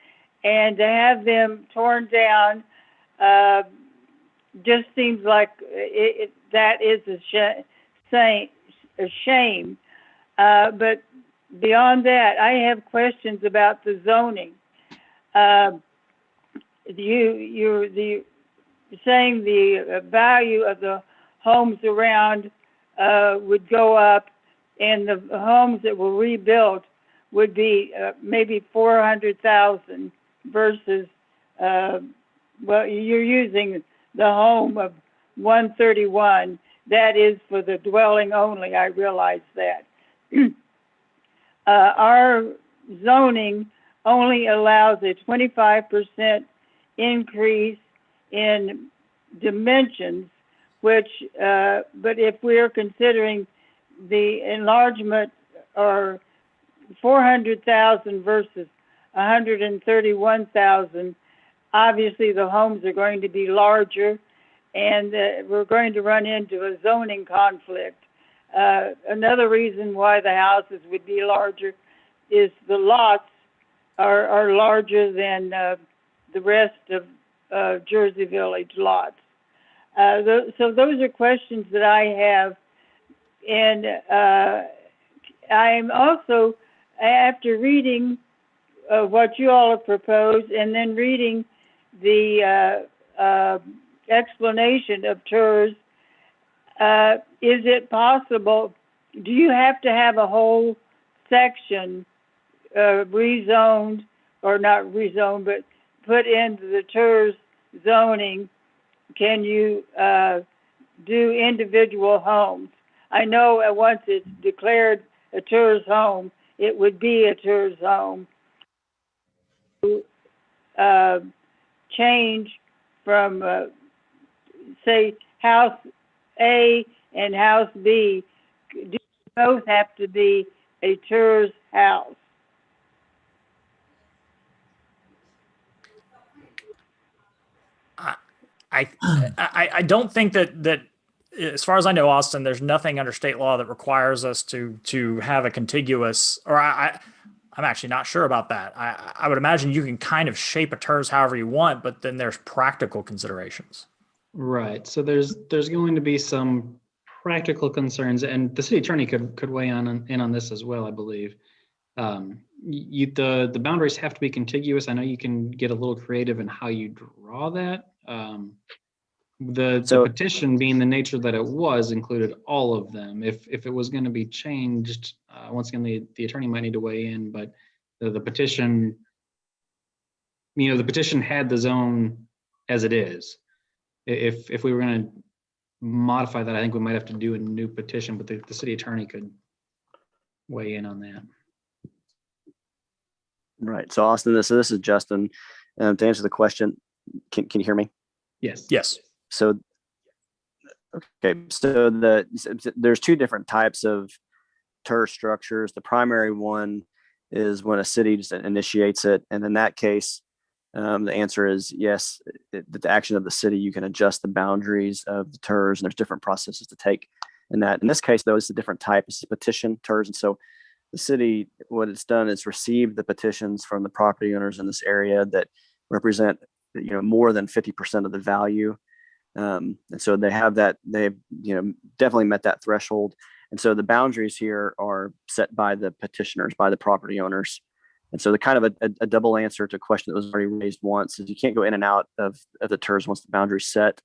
Speaker 12: and to have them torn down just seems like that is a shame. But beyond that, I have questions about the zoning. You're saying the value of the homes around would go up, and the homes that were rebuilt would be maybe 400,000 versus, well, you're using the home of 131. That is for the dwelling only. I realize that. Our zoning only allows a 25% increase in dimensions, which, but if we're considering the enlargement or 400,000 versus 131,000, obviously the homes are going to be larger, and we're going to run into a zoning conflict. Another reason why the houses would be larger is the lots are larger than the rest of Jersey Village lots. So those are questions that I have. And I'm also, after reading what you all have proposed and then reading the explanation of TERS, is it possible, do you have to have a whole section rezoned, or not rezoned, but put into the TERS zoning? Can you do individual homes? I know once it's declared a TERS home, it would be a TERS home. Change from, say, house A and house B, do both have to be a TERS house?
Speaker 2: I don't think that as far as I know, Austin, there's nothing under state law that requires us to have a contiguous, or I'm actually not sure about that. I would imagine you can kind of shape a TERS however you want, but then there's practical considerations.
Speaker 6: Right. So there's going to be some practical concerns, and the city attorney could weigh in on this as well, I believe. The boundaries have to be contiguous. I know you can get a little creative in how you draw that. The petition, being the nature that it was, included all of them. If it was going to be changed, once again, the attorney might need to weigh in, but the petition, the petition had the zone as it is. If we were going to modify that, I think we might have to do a new petition, but the city attorney could weigh in on that.
Speaker 13: Right. So Austin, this is Justin. To answer the question, can you hear me?
Speaker 6: Yes.
Speaker 2: Yes.
Speaker 13: So, okay. So there's two different types of TERS structures. The primary one is when a city just initiates it, and in that case, the answer is yes. The action of the city, you can adjust the boundaries of the TERS, and there's different processes to take in that. In this case, though, it's a different type. It's a petition TERS, and so the city, what it's done is received the petitions from the property owners in this area that represent, more than 50% of the value. And so they have that, they've, definitely met that threshold. And so the boundaries here are set by the petitioners, by the property owners. And so the kind of a double answer to a question that was already raised once is you can't go in and out of the TERS once the boundary's set.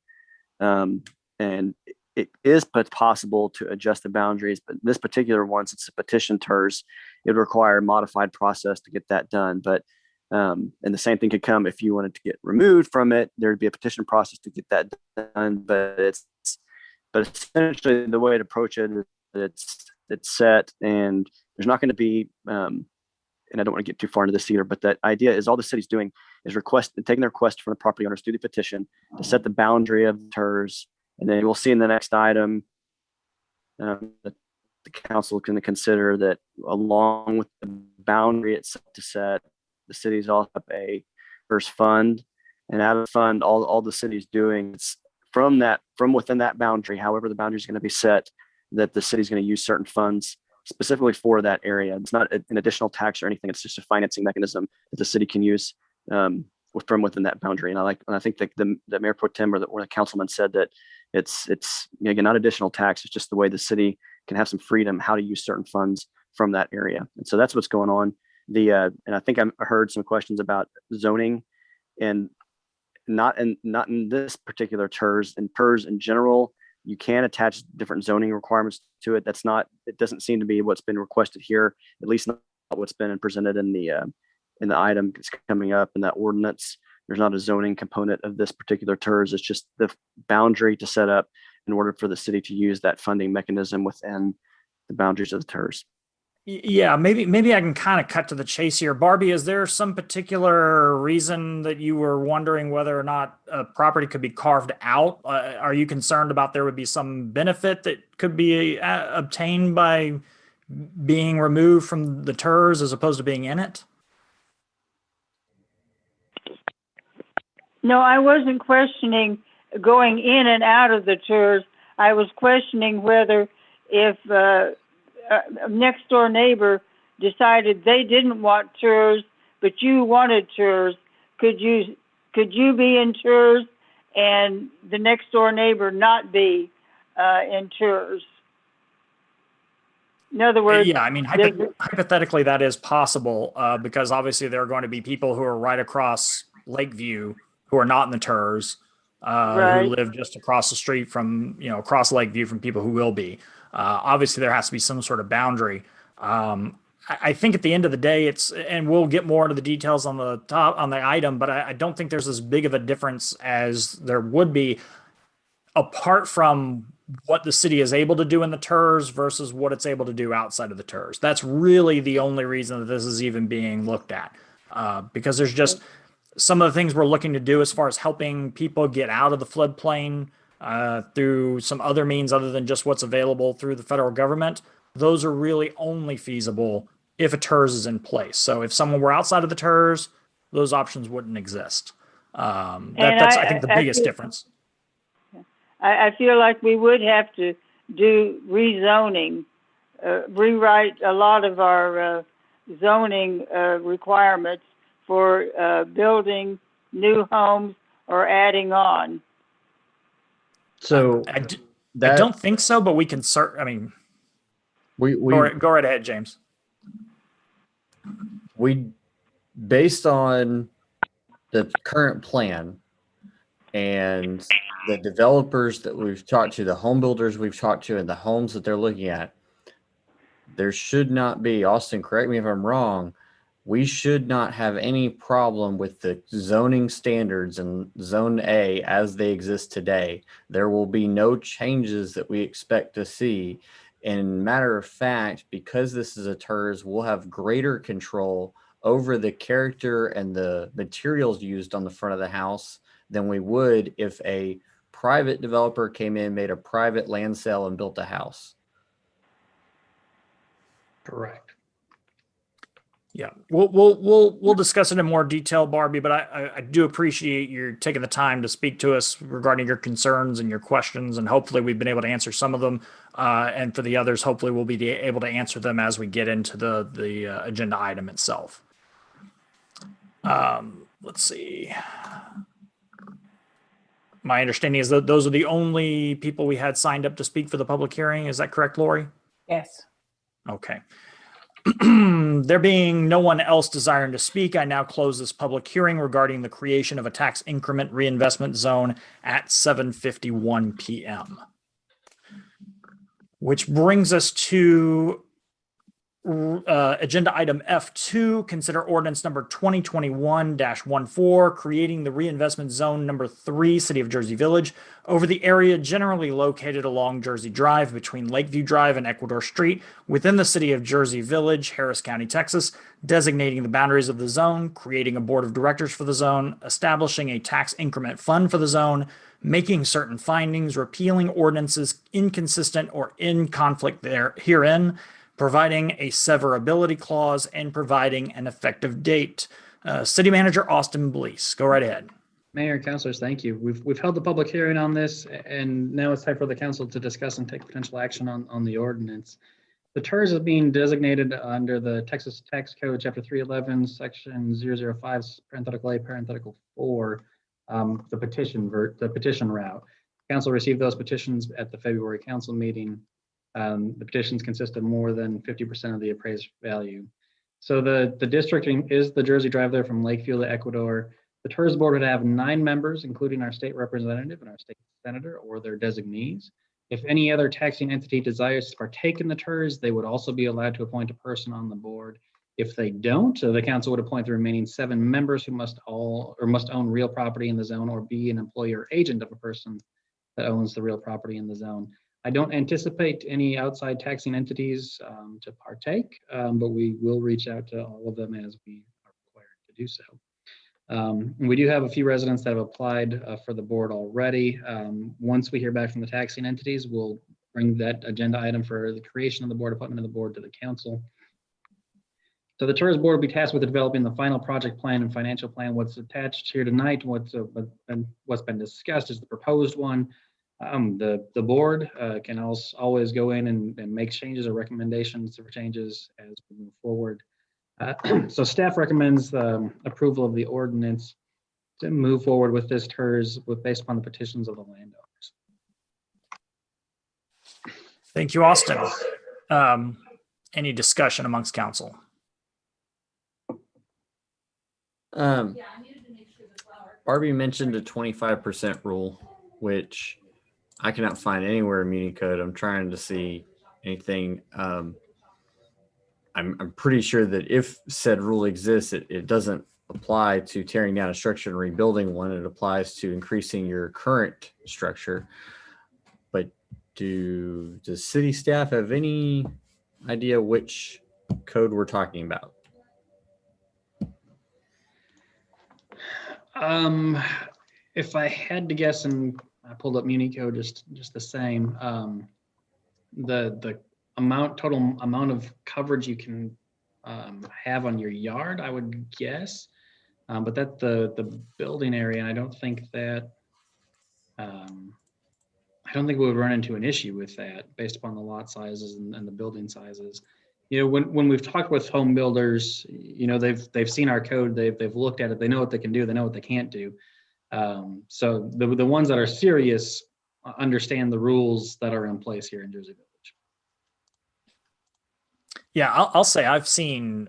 Speaker 13: And it is possible to adjust the boundaries, but this particular one, since it's a petition TERS, it would require a modified process to get that done. But and the same thing could come if you wanted to get removed from it. There'd be a petition process to get that done. But essentially the way to approach it is it's set, and there's not going to be and I don't want to get too far into this either, but that idea is all the city's doing is taking the request from the property owners through the petition to set the boundary of the TERS. And then we'll see in the next item that the council can consider that along with the boundary itself to set, the city's also up a TERS fund, and out of the fund, all the city's doing is from within that boundary, however the boundary is going to be set, that the city's going to use certain funds specifically for that area. It's not an additional tax or anything. It's just a financing mechanism that the city can use from within that boundary. And I think that the mayor pro tem or the councilman said that it's again, not additional tax. It's just the way the city can have some freedom how to use certain funds from that area. And so that's what's going on. And I think I heard some questions about zoning, and not in this particular TERS. In TERS in general, you can attach different zoning requirements to it. It doesn't seem to be what's been requested here, at least not what's been presented in the item that's coming up in that ordinance. There's not a zoning component of this particular TERS. It's just the boundary to set up in order for the city to use that funding mechanism within the boundaries of the TERS.
Speaker 2: Yeah, maybe I can kind of cut to the chase here. Barbie, is there some particular reason that you were wondering whether or not a property could be carved out? Are you concerned about there would be some benefit that could be obtained by being removed from the TERS as opposed to being in it?
Speaker 12: No, I wasn't questioning going in and out of the TERS. I was questioning whether if a next door neighbor decided they didn't want TERS, but you wanted TERS, could you be in TERS and the next door neighbor not be in TERS? In other words,
Speaker 2: yeah, I mean, hypothetically that is possible because obviously there are going to be people who are right across Lakeview who are not in the TERS,
Speaker 12: right,
Speaker 2: who live just across the street from, across Lakeview from people who will be. Obviously, there has to be some sort of boundary. I think at the end of the day, and we'll get more into the details on the item, but I don't think there's as big of a difference as there would be apart from what the city is able to do in the TERS versus what it's able to do outside of the TERS. That's really the only reason that this is even being looked at, because there's just some of the things we're looking to do as far as helping people get out of the floodplain through some other means other than just what's available through the federal government. Those are really only feasible if a TERS is in place. So if someone were outside of the TERS, those options wouldn't exist. That's I think the biggest difference.
Speaker 12: I feel like we would have to do rezoning, rewrite a lot of our zoning requirements for building new homes or adding on.
Speaker 9: So
Speaker 2: I don't think so, but we can go right ahead, James.
Speaker 9: We, based on the current plan and the developers that we've talked to, the home builders we've talked to, and the homes that they're looking at, there should not be, Austin, correct me if I'm wrong, we should not have any problem with the zoning standards in Zone A as they exist today. There will be no changes that we expect to see. And matter of fact, because this is a TERS, we'll have greater control over the character and the materials used on the front of the house than we would if a private developer came in, made a private land sale, and built a house.
Speaker 6: Correct.
Speaker 2: Yeah, we'll discuss it in more detail, Barbie, but I do appreciate you taking the time to speak to us regarding your concerns and your questions, and hopefully we've been able to answer some of them. And for the others, hopefully we'll be able to answer them as we get into the agenda item itself. Let's see. My understanding is that those are the only people we had signed up to speak for the public hearing. Is that correct, Lori?
Speaker 4: Yes.
Speaker 2: Okay. There being no one else desiring to speak, I now close this public hearing regarding the creation of a tax increment reinvestment zone at 7:51 p.m. Which brings us to agenda item F2, consider ordinance number 2021-14, creating the reinvestment zone number 3, City of Jersey Village, over the area generally located along Jersey Drive between Lakeview Drive and Ecuador Street within the City of Jersey Village, Harris County, Texas, designating the boundaries of the zone, creating a board of directors for the zone, establishing a tax increment fund for the zone, making certain findings, repealing ordinances inconsistent or in conflict herein, providing a severability clause, and providing an effective date. City Manager Austin Blease, go right ahead.
Speaker 6: Mayor, councilors, thank you. We've held the public hearing on this, and now it's time for the council to discuss and take potential action on the ordinance. The TERS is being designated under the Texas Tax Code, Chapter 311, Section 005, parenthetical A, parenthetical 4, the petition route. Council received those petitions at the February council meeting. The petitions consist of more than 50% of the appraised value. So the districting is the Jersey Drive there from Lakeview to Ecuador. The TERS board would have 9 members, including our state representative and our state senator or their designees. If any other taxing entity desires to partake in the TERS, they would also be allowed to appoint a person on the board. If they don't, the council would appoint the remaining 7 members who must own real property in the zone or be an employee or agent of a person that owns the real property in the zone. I don't anticipate any outside taxing entities to partake, but we will reach out to all of them as we are required to do so. We do have a few residents that have applied for the board already. Once we hear back from the taxing entities, we'll bring that agenda item for the creation of the board, appointment of the board to the council. So the TERS board will be tasked with developing the final project plan and financial plan. What's attached here tonight, what's been discussed is the proposed one. The board can always go in and make changes or recommendations for changes as we move forward. So staff recommends approval of the ordinance to move forward with this TERS based upon the petitions of the landowners.
Speaker 2: Thank you, Austin. Any discussion amongst council?
Speaker 9: Barbie mentioned a 25% rule, which I cannot find anywhere in Muni Code. I'm trying to see anything. I'm pretty sure that if said rule exists, it doesn't apply to tearing down a structure and rebuilding one. It applies to increasing your current structure. But does city staff have any idea which code we're talking about?
Speaker 6: If I had to guess, and I pulled up Muni Code just the same, the total amount of coverage you can have on your yard, I would guess, but that the building area, and I don't think we would run into an issue with that based upon the lot sizes and the building sizes. You know, when we've talked with home builders, you know, they've seen our code, they've looked at it, they know what they can do, they know what they can't do. So the ones that are serious understand the rules that are in place here in Jersey Village.
Speaker 2: Yeah, I'll say I've seen,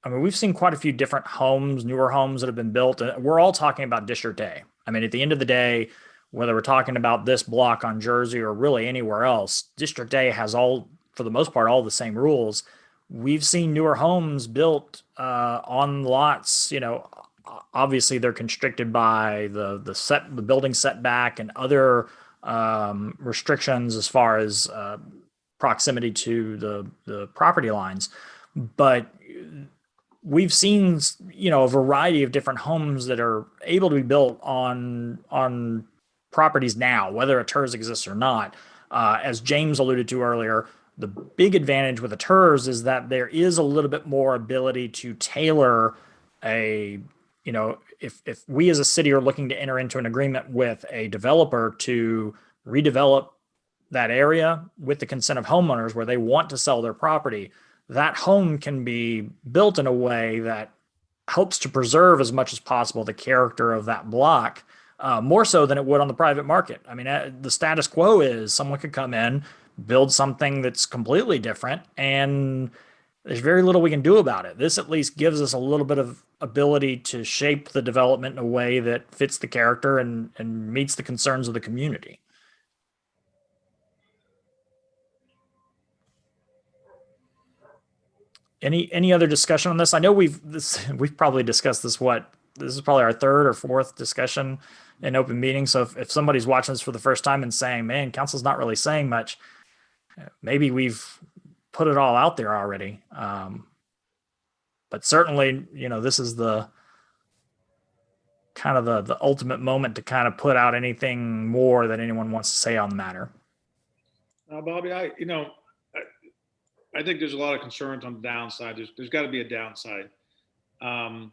Speaker 2: we've seen quite a few different homes, newer homes that have been built. We're all talking about District A. I mean, at the end of the day, whether we're talking about this block on Jersey or really anywhere else, District A has for the most part, all the same rules. We've seen newer homes built on lots, you know, obviously they're constricted by the building setback and other restrictions as far as proximity to the property lines. But we've seen, you know, a variety of different homes that are able to be built on properties now, whether a TERS exists or not. As James alluded to earlier, the big advantage with a TERS is that there is a little bit more ability to tailor if we as a city are looking to enter into an agreement with a developer to redevelop that area with the consent of homeowners where they want to sell their property, that home can be built in a way that helps to preserve as much as possible the character of that block, more so than it would on the private market. I mean, the status quo is someone could come in, build something that's completely different, and there's very little we can do about it. This at least gives us a little bit of ability to shape the development in a way that fits the character and meets the concerns of the community. Any other discussion on this? I know we've probably discussed this. This is probably our third or fourth discussion in open meeting. So if somebody's watching this for the first time and saying, man, council's not really saying much, maybe we've put it all out there already. But certainly, this is the kind of the ultimate moment to kind of put out anything more that anyone wants to say on the matter.
Speaker 7: Bobby, I think there's a lot of concerns on the downside. There's got to be a downside. I'm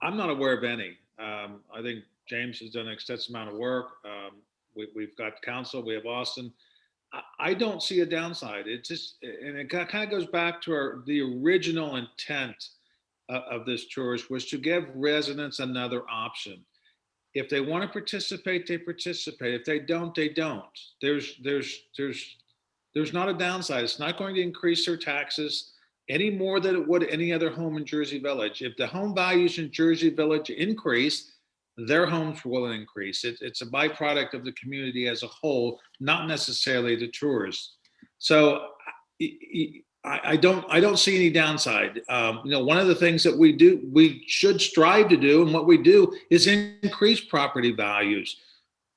Speaker 7: not aware of any. I think James has done an extensive amount of work. We've got council, we have Austin. I don't see a downside. It kind of goes back to the original intent of this tourist was to give residents another option. If they want to participate, they participate. If they don't, they don't. There's not a downside. It's not going to increase their taxes any more than it would any other home in Jersey Village. If the home values in Jersey Village increase, their homes will increase. It's a byproduct of the community as a whole, not necessarily the tourists. So I don't see any downside. One of the things that we should strive to do, and what we do is increase property values.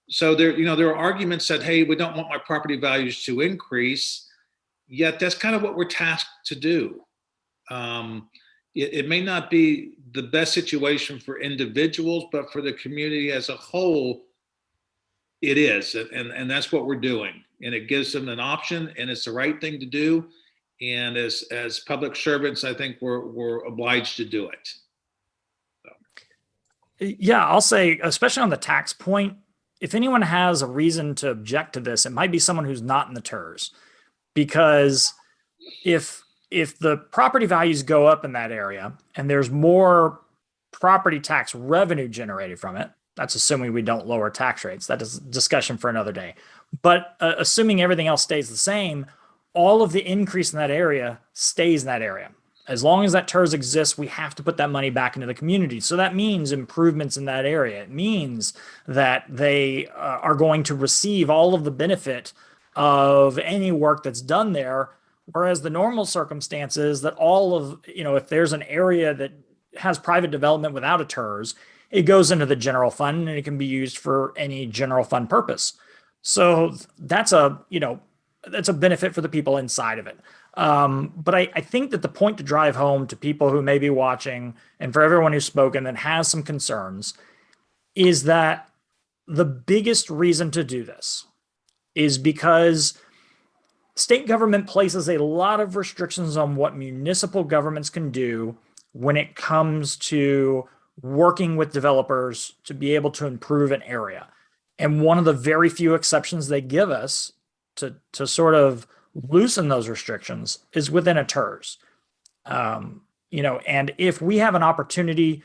Speaker 7: So there are arguments that, hey, we don't want my property values to increase, yet that's kind of what we're tasked to do. It may not be the best situation for individuals, but for the community as a whole, it is. And that's what we're doing. And it gives them an option, and it's the right thing to do. And as public servants, I think we're obliged to do it. So.
Speaker 2: Yeah, I'll say, especially on the tax point, if anyone has a reason to object to this, it might be someone who's not in the TERS. Because if the property values go up in that area and there's more property tax revenue generated from it, that's assuming we don't lower tax rates. That is a discussion for another day. But assuming everything else stays the same, all of the increase in that area stays in that area. As long as that TERS exists, we have to put that money back into the community. So that means improvements in that area. It means that they are going to receive all of the benefit of any work that's done there. Whereas the normal circumstances that all of, if there's an area that has private development without a TERS, it goes into the general fund and it can be used for any general fund purpose. So that's a benefit for the people inside of it. But I think that the point to drive home to people who may be watching and for everyone who's spoken and has some concerns is that the biggest reason to do this is because state government places a lot of restrictions on what municipal governments can do when it comes to working with developers to be able to improve an area. And one of the very few exceptions they give us to sort of loosen those restrictions is within a TERS. And if we have an opportunity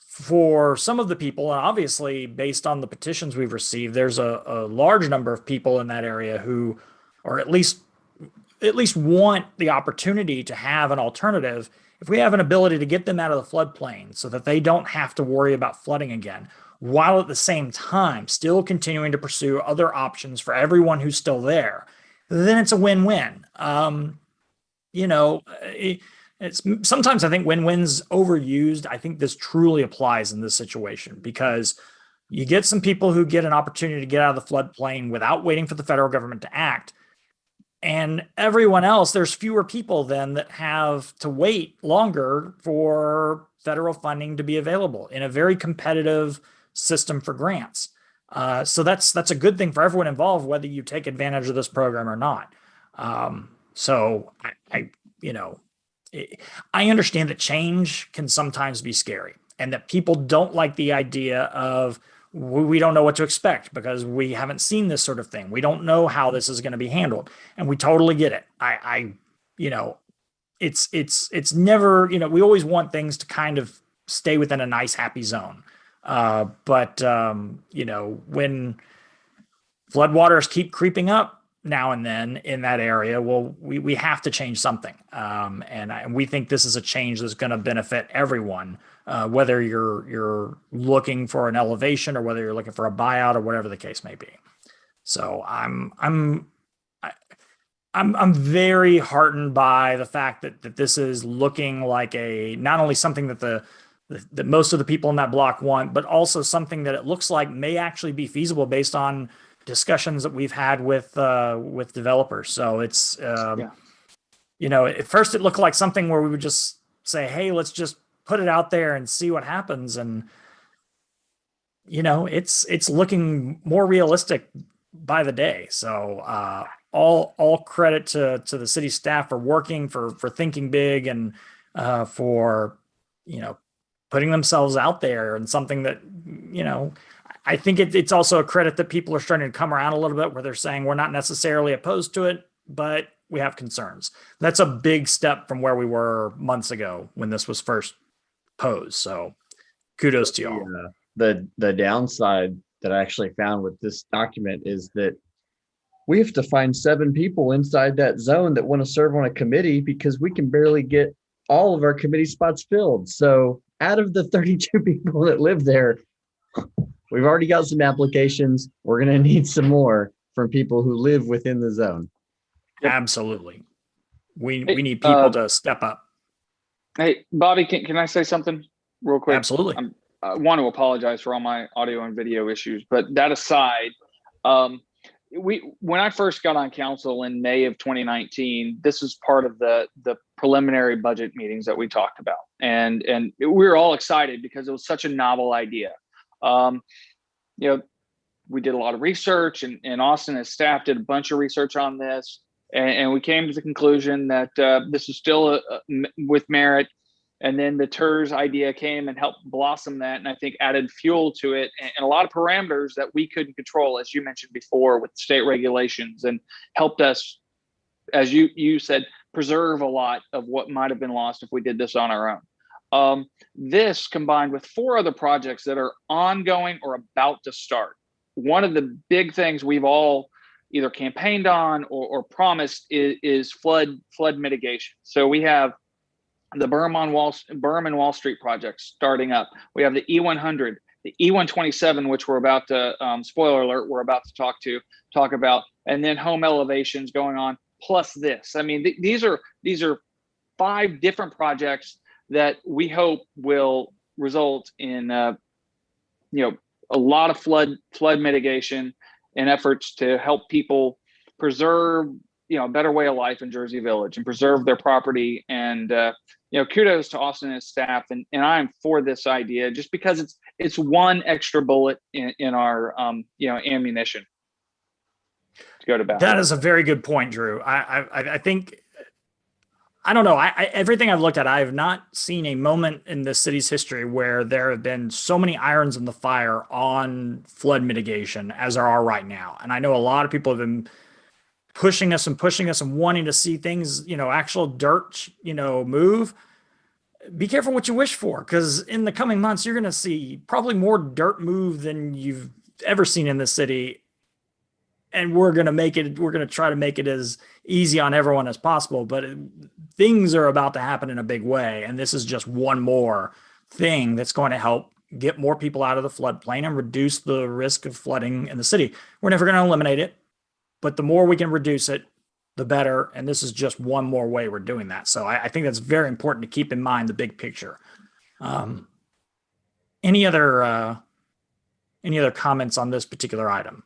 Speaker 2: for some of the people, and obviously based on the petitions we've received, there's a large number of people in that area who, or at least want the opportunity to have an alternative. If we have an ability to get them out of the floodplain so that they don't have to worry about flooding again, while at the same time still continuing to pursue other options for everyone who's still there, then it's a win-win. It's sometimes I think win-win's overused. I think this truly applies in this situation because you get some people who get an opportunity to get out of the floodplain without waiting for the federal government to act. And everyone else, there's fewer people then that have to wait longer for federal funding to be available in a very competitive system for grants. So that's a good thing for everyone involved, whether you take advantage of this program or not. So I understand that change can sometimes be scary and that people don't like the idea of we don't know what to expect because we haven't seen this sort of thing. We don't know how this is going to be handled. And we totally get it. It's never, we always want things to kind of stay within a nice, happy zone. But when floodwaters keep creeping up, now and then in that area, well, we have to change something. And we think this is a change that's going to benefit everyone, whether you're looking for an elevation or whether you're looking for a buyout or whatever the case may be. So I'm very heartened by the fact that this is looking like not only something that that most of the people in that block want, but also something that it looks like may actually be feasible based on discussions that we've had with developers. So it's, at first it looked like something where we would just say, hey, let's just put it out there and see what happens. And, it's looking more realistic by the day. So all credit to the city staff for working, for thinking big, and for, putting themselves out there, and something that, I think it's also a credit that people are starting to come around a little bit, where they're saying we're not necessarily opposed to it, but we have concerns. That's a big step from where we were months ago when this was first posed. So kudos to y'all.
Speaker 9: The downside that I actually found with this document is that we have to find 7 people inside that zone that want to serve on a committee, because we can barely get all of our committee spots filled. So out of the 32 people that live there, we've already got some applications. We're going to need some more from people who live within the zone.
Speaker 2: Absolutely. We need people to step up.
Speaker 8: Hey, Bobby, can I say something real quick?
Speaker 2: Absolutely.
Speaker 8: I want to apologize for all my audio and video issues, but that aside, when I first got on council in May of 2019, this was part of the preliminary budget meetings that we talked about, and we were all excited because it was such a novel idea. We did a lot of research, and Austin and his staff did a bunch of research on this, and we came to the conclusion that this is still with merit. And then the TERS idea came and helped blossom that, and I think added fuel to it, and a lot of parameters that we couldn't control, as you mentioned before, with state regulations, and helped us, as you said, preserve a lot of what might have been lost if we did this on our own. This, combined with 4 other projects that are ongoing or about to start. One of the big things we've all either campaigned on or promised is flood mitigation. So we have the Berm and Wall Street projects starting up. We have the E100, the E127, which we're about to, spoiler alert, we're about to talk about, and then home elevations going on, plus this. I mean, these are 5 different projects that we hope will result in, a lot of flood mitigation and efforts to help people preserve, a better way of life in Jersey Village and preserve their property. And, kudos to Austin and his staff. And I'm for this idea just because it's one extra bullet in our, ammunition to go to battle.
Speaker 2: That is a very good point, Drew. I think, I don't know. Everything I've looked at, I have not seen a moment in the city's history where there have been so many irons in the fire on flood mitigation as there are right now. And I know a lot of people have been pushing us and wanting to see things, actual dirt, move. Be careful what you wish for, because in the coming months, you're going to see probably more dirt move than you've ever seen in the city. And we're going to try to make it as easy on everyone as possible. But things are about to happen in a big way. And this is just one more thing that's going to help get more people out of the floodplain and reduce the risk of flooding in the city. We're never going to eliminate it, but the more we can reduce it, the better. And this is just one more way we're doing that. So I think that's very important to keep in mind the big picture. Any other comments on this particular item?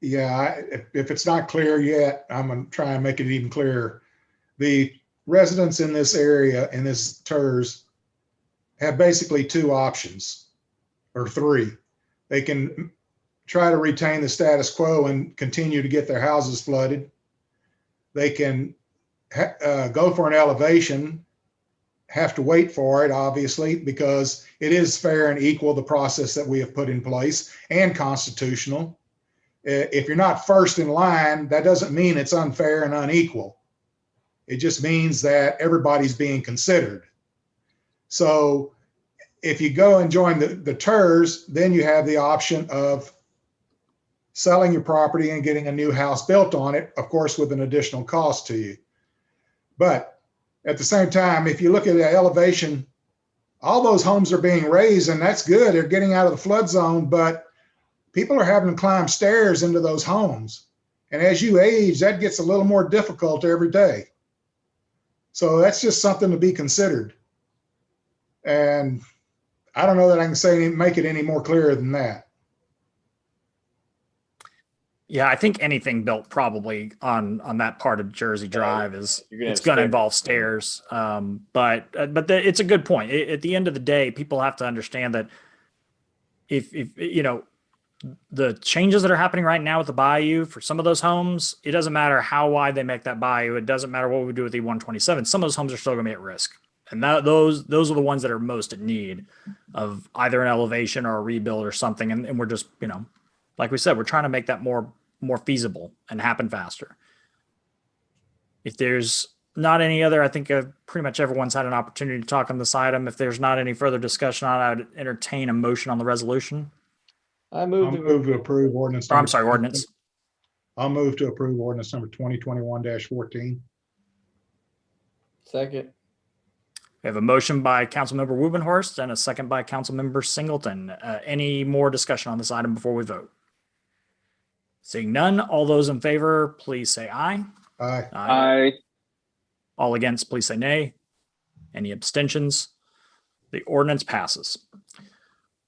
Speaker 10: Yeah, if it's not clear yet, I'm going to try and make it even clearer. The residents in this area, in this TERS, have basically 2 options, or 3. They can try to retain the status quo and continue to get their houses flooded. They can go for an elevation, have to wait for it, obviously, because it is fair and equal, the process that we have put in place, and constitutional. If you're not first in line, that doesn't mean it's unfair and unequal. It just means that everybody's being considered. So if you go and join the TERS, then you have the option of selling your property and getting a new house built on it, of course, with an additional cost to you. But at the same time, if you look at the elevation, all those homes are being raised, and that's good. They're getting out of the flood zone, but people are having to climb stairs into those homes. And as you age, that gets a little more difficult every day. So that's just something to be considered. And I don't know that I can make it any more clear than that.
Speaker 2: Yeah, I think anything built probably on that part of Jersey Drive is it's going to involve stairs. But it's a good point. At the end of the day, people have to understand that if you know the changes that are happening right now with the bayou for some of those homes, it doesn't matter how wide they make that bayou. It doesn't matter what we do with E127. Some of those homes are still going to be at risk, and those are the ones that are most in need of either an elevation or a rebuild or something. And we're just, you know, like we said, we're trying to make that more feasible and happen faster. If there's not any other, I think pretty much everyone's had an opportunity to talk on this item. If there's not any further discussion on it, I would entertain a motion on the resolution.
Speaker 10: I'll move to approve ordinance.
Speaker 2: Or, I'm sorry, ordinance.
Speaker 10: I'll move to approve ordinance number 2021-14.
Speaker 14: Second.
Speaker 2: We have a motion by Councilmember Wubenhorst and a second by Councilmember Singleton. Any more discussion on this item before we vote? Seeing none, all those in favor, please say aye.
Speaker 10: Aye.
Speaker 8: Aye.
Speaker 2: All against, please say nay. Any abstentions? The ordinance passes.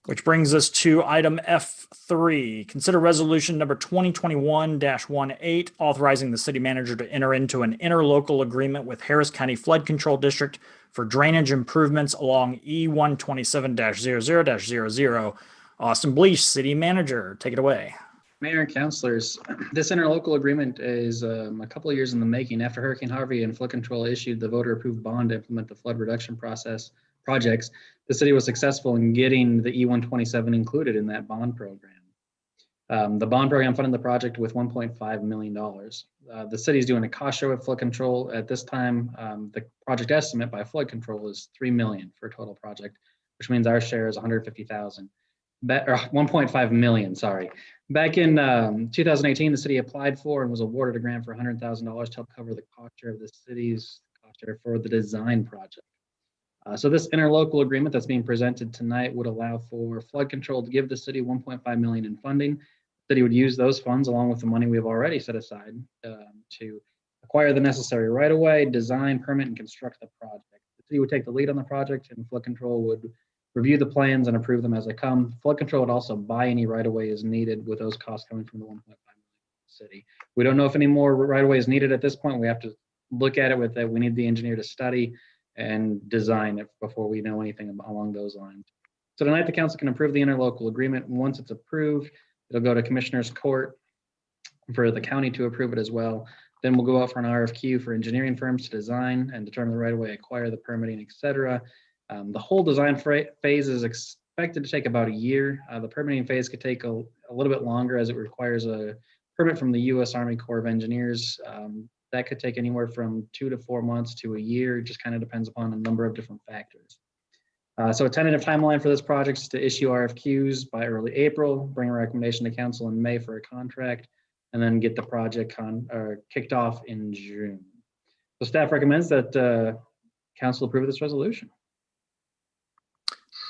Speaker 2: Which brings us to item F3. Consider resolution number 2021-18, authorizing the city manager to enter into an interlocal agreement with Harris County Flood Control District for drainage improvements along E127-00-00. Austin Bleach, city manager, take it away.
Speaker 6: Mayor and councilors, this interlocal agreement is a couple of years in the making. After Hurricane Harvey and flood control issued the voter-approved bond to implement the flood reduction projects, the city was successful in getting the E127 included in that bond program. The bond program funded the project with $1.5 million. The city is doing a cost share with flood control. At this time, the project estimate by flood control is $3 million for a total project, which means our share is $150,000. Or 1.5 million, sorry. Back in 2018, the city applied for and was awarded a grant for $100,000 to help cover the cost share of the city's cost share for the design project. So this interlocal agreement that's being presented tonight would allow for flood control to give the city 1.5 million in funding. The city would use those funds along with the money we've already set aside to acquire the necessary right-of-way, design, permit, and construct the project. The city would take the lead on the project, and flood control would review the plans and approve them as they come. Flood control would also buy any right-of-way as needed with those costs coming from the 1.5 million city. We don't know if any more right-of-way is needed at this point. We have to look at it with that. We need the engineer to study and design it before we know anything along those lines. So tonight the council can approve the interlocal agreement. Once it's approved, it'll go to Commissioner's Court for the county to approve it as well. Then we'll go out for an RFQ for engineering firms to design and determine the right-of-way, acquire the permitting, etc. The whole design phase is expected to take about a year. The permitting phase could take a little bit longer as it requires a permit from the U.S. Army Corps of Engineers. That could take anywhere from 2 to 4 months to a year. It just kind of depends upon a number of different factors. So a tentative timeline for this project is to issue RFQs by early April, bring a recommendation to council in May for a contract, and then get the project kicked off in June. So staff recommends that council approve this resolution.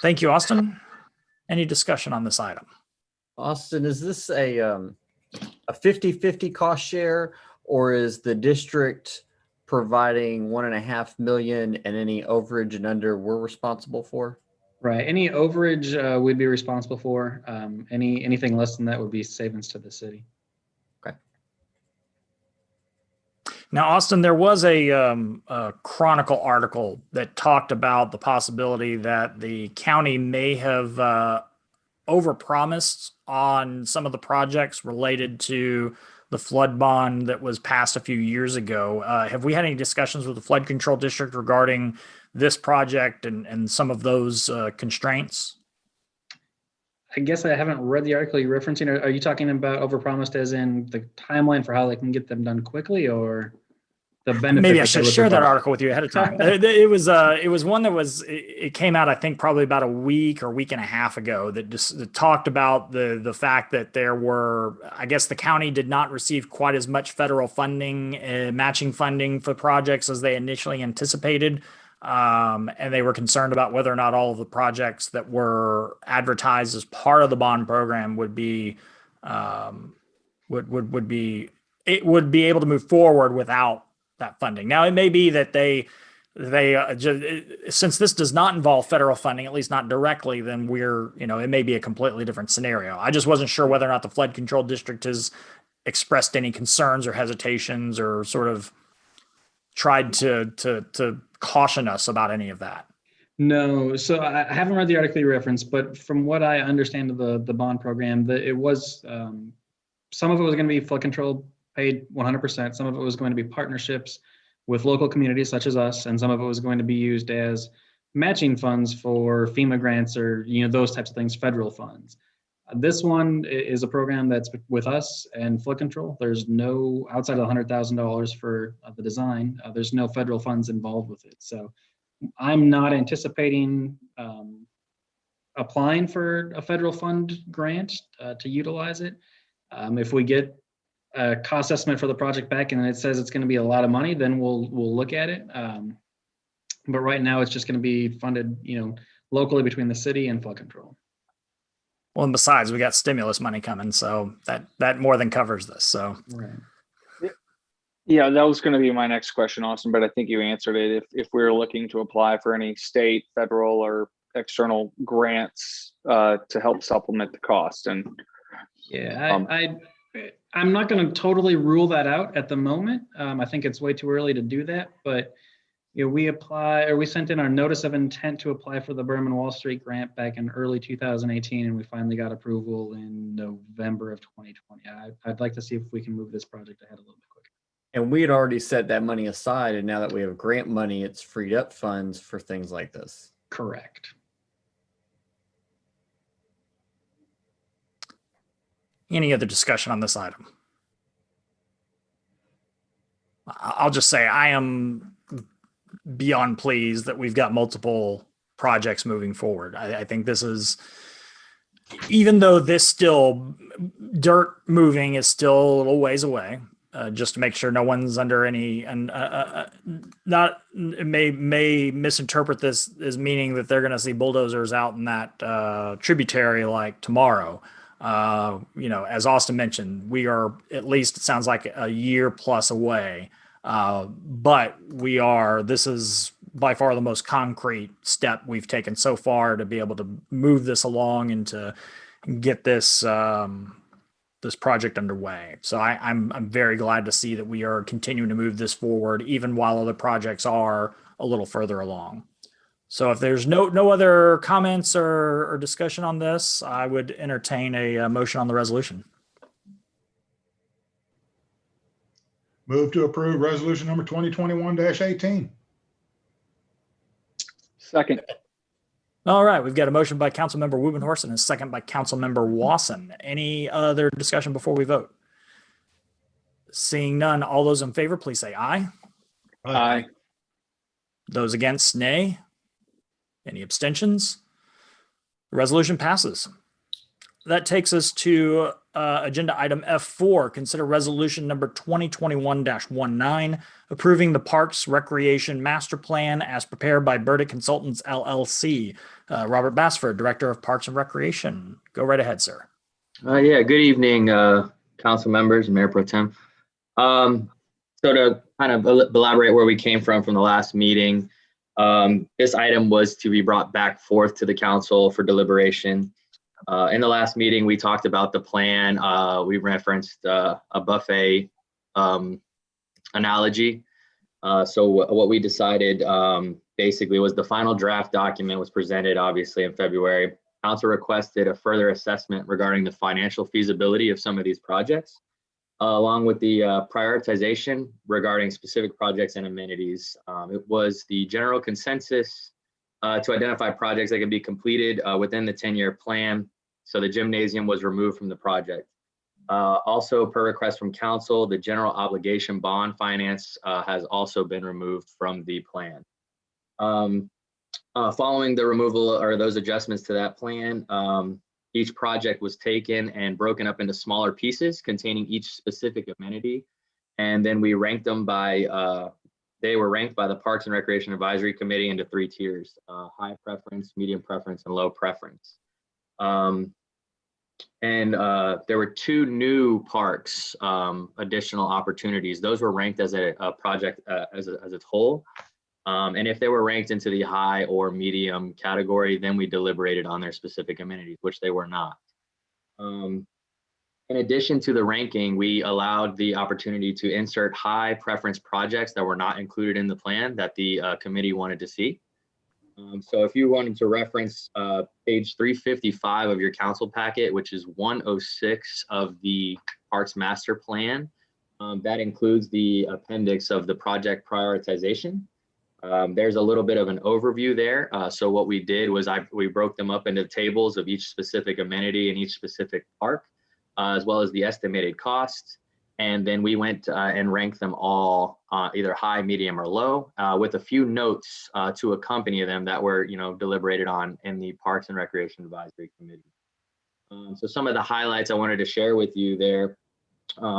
Speaker 2: Thank you, Austin. Any discussion on this item?
Speaker 9: Austin, is this a 50-50 cost share, or is the district providing 1.5 million and any overage and under we're responsible for?
Speaker 6: Right. Any overage we'd be responsible for. Anything less than that would be savings to the city.
Speaker 9: Okay.
Speaker 2: Now, Austin, there was a Chronicle article that talked about the possibility that the county may have overpromised on some of the projects related to the flood bond that was passed a few years ago. Have we had any discussions with the flood control district regarding this project and some of those constraints?
Speaker 6: I guess I haven't read the article you're referencing. Are you talking about overpromised as in the timeline for how they can get them done quickly, or? the benefit.
Speaker 2: Maybe I
Speaker 6: that
Speaker 2: should
Speaker 6: would
Speaker 2: share that
Speaker 6: provide.
Speaker 2: article with you ahead of time. It was one that it came out, I think, probably about a week or week and a half ago that just that talked about the fact that there were, I guess the county did not receive quite as much federal funding, matching funding for projects as they initially anticipated. And they were concerned about whether or not all of the projects that were advertised as part of the bond program would be would be able to move forward without that funding. Now, it may be that since this does not involve federal funding, at least not directly, then it may be a completely different scenario. I just wasn't sure whether or not the flood control district has expressed any concerns or hesitations or sort of tried to caution us about any of that.
Speaker 6: No, so I haven't read the article you referenced, but from what I understand of the bond program, that it was some of it was going to be flood control paid 100%. Some of it was going to be partnerships with local communities such as us, and some of it was going to be used as matching funds for FEMA grants or those types of things, federal funds. This one is a program that's with us and flood control. There's no, outside of $100,000 for the design, there's no federal funds involved with it. So I'm not anticipating applying for a federal fund grant to utilize it. If we get a cost estimate for the project back and it says it's going to be a lot of money, then we'll look at it. But right now it's just going to be funded, locally between the city and flood control.
Speaker 2: Well, and besides, we got stimulus money coming, so that more than covers this. So,
Speaker 6: right.
Speaker 8: Yeah, that was going to be my next question, Austin, but I think you answered it. If we were looking to apply for any state, federal, or external grants to help supplement the cost, and
Speaker 6: yeah, I'm not going to totally rule that out at the moment. I think it's way too early to do that, but we sent in our notice of intent to apply for the Berman Wall Street grant back in early 2018, and we finally got approval in November of 2020. I'd like to see if we can move this project ahead a little bit quicker.
Speaker 9: And we had already set that money aside, and now that we have grant money, it's freed up funds for things like this.
Speaker 6: Correct.
Speaker 2: Any other discussion on this item? I'll just say I am beyond pleased that we've got multiple projects moving forward. I think this is, even though this still, dirt moving is still a little ways away, just to make sure no one's under any, may misinterpret this as meaning that they're going to see bulldozers out in that tributary like tomorrow. As Austin mentioned, we are, at least it sounds like, a year plus away. But this is by far the most concrete step we've taken so far to be able to move this along and to get this project underway. So I'm very glad to see that we are continuing to move this forward, even while other projects are a little further along. So if there's no other comments or discussion on this, I would entertain a motion on the resolution.
Speaker 10: Move to approve resolution number 2021-18.
Speaker 8: Second.
Speaker 2: All right, we've got a motion by Councilmember Wubenhorst and a second by Councilmember Wasson. Any other discussion before we vote? Seeing none, all those in favor, please say aye.
Speaker 8: Aye.
Speaker 2: Those against, nay. Any abstentions? The resolution passes. That takes us to agenda item F4, consider resolution number 2021-19, approving the Parks Recreation Master Plan as prepared by Burdick Consultants, LLC. Robert Bassford, Director of Parks and Recreation. Go right ahead, sir.
Speaker 14: Yeah, good evening, council members, Mayor Pro Tem. So to kind of elaborate where we came from the last meeting, this item was to be brought back forth to the council for deliberation. In the last meeting, we talked about the plan. We referenced a buffet analogy. So what we decided basically was the final draft document was presented obviously in February. Council requested a further assessment regarding the financial feasibility of some of these projects, along with the prioritization regarding specific projects and amenities. It was the general consensus to identify projects that can be completed within the 10-year plan. So the gymnasium was removed from the project. Also, per request from council, the general obligation bond finance has also been removed from the plan. Following the removal or those adjustments to that plan, each project was taken and broken up into smaller pieces containing each specific amenity. And then we ranked them by, they were ranked by the Parks and Recreation Advisory Committee into 3 tiers, high preference, medium preference, and low preference. And there were 2 new parks, additional opportunities. Those were ranked as a project as a whole. And if they were ranked into the high or medium category, then we deliberated on their specific amenities, which they were not. In addition to the ranking, we allowed the opportunity to insert high preference projects that were not included in the plan that the committee wanted to see. So if you wanted to reference page 355 of your council packet, which is 106 of the Parks Master Plan, that includes the appendix of the project prioritization. There's a little bit of an overview there. So what we did was we broke them up into tables of each specific amenity in each specific park, as well as the estimated costs. And then we went and ranked them all either high, medium, or low, with a few notes to accompany them that were, deliberated on in the Parks and Recreation Advisory Committee. So some of the highlights I wanted to share with you there.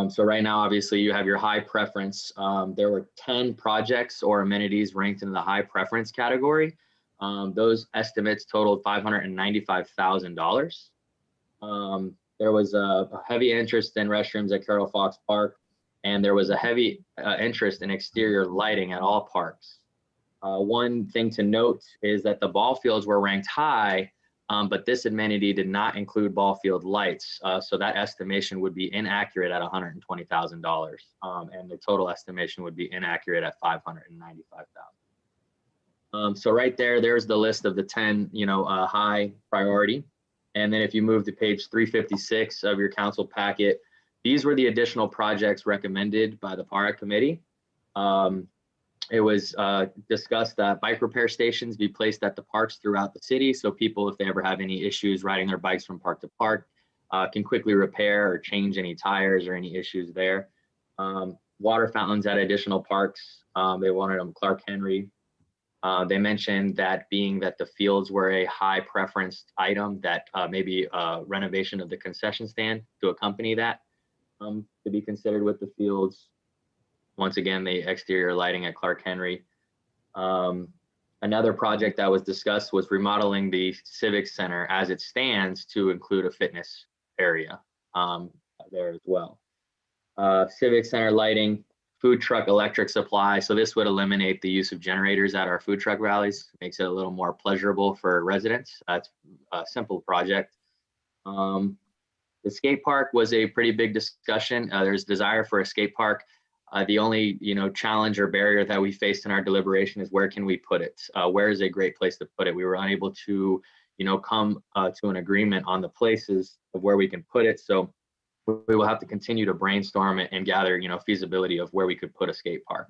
Speaker 14: So right now, obviously, you have your high preference. There were 10 projects or amenities ranked in the high preference category. Those estimates totaled $595,000. There was a heavy interest in restrooms at Carol Fox Park, and there was a heavy interest in exterior lighting at all parks. One thing to note is that the ball fields were ranked high, but this amenity did not include ball field lights. So that estimation would be inaccurate at $120,000. And the total estimation would be inaccurate at $595,000. So right there's the list of the 10, high priority. And then if you move to page 356 of your council packet, these were the additional projects recommended by the PARA committee. It was discussed that bike repair stations be placed at the parks throughout the city. So people, if they ever have any issues riding their bikes from park to park, can quickly repair or change any tires or any issues there. Water fountains at additional parks. They wanted them Clark Henry. They mentioned that being that the fields were a high preference item, that maybe renovation of the concession stand to accompany that to be considered with the fields. Once again, the exterior lighting at Clark Henry. Another project that was discussed was remodeling the Civic Center as it stands to include a fitness area there as well. Civic Center lighting, food truck electric supply. So this would eliminate the use of generators at our food truck rallies, makes it a little more pleasurable for residents. It's a simple project. The skate park was a pretty big discussion. There's desire for a skate park. The only, challenge or barrier that we faced in our deliberation is where can we put it? Where is a great place to put it? We were unable to, come to an agreement on the places of where we can put it. So we will have to continue to brainstorm and gather, feasibility of where we could put a skate park.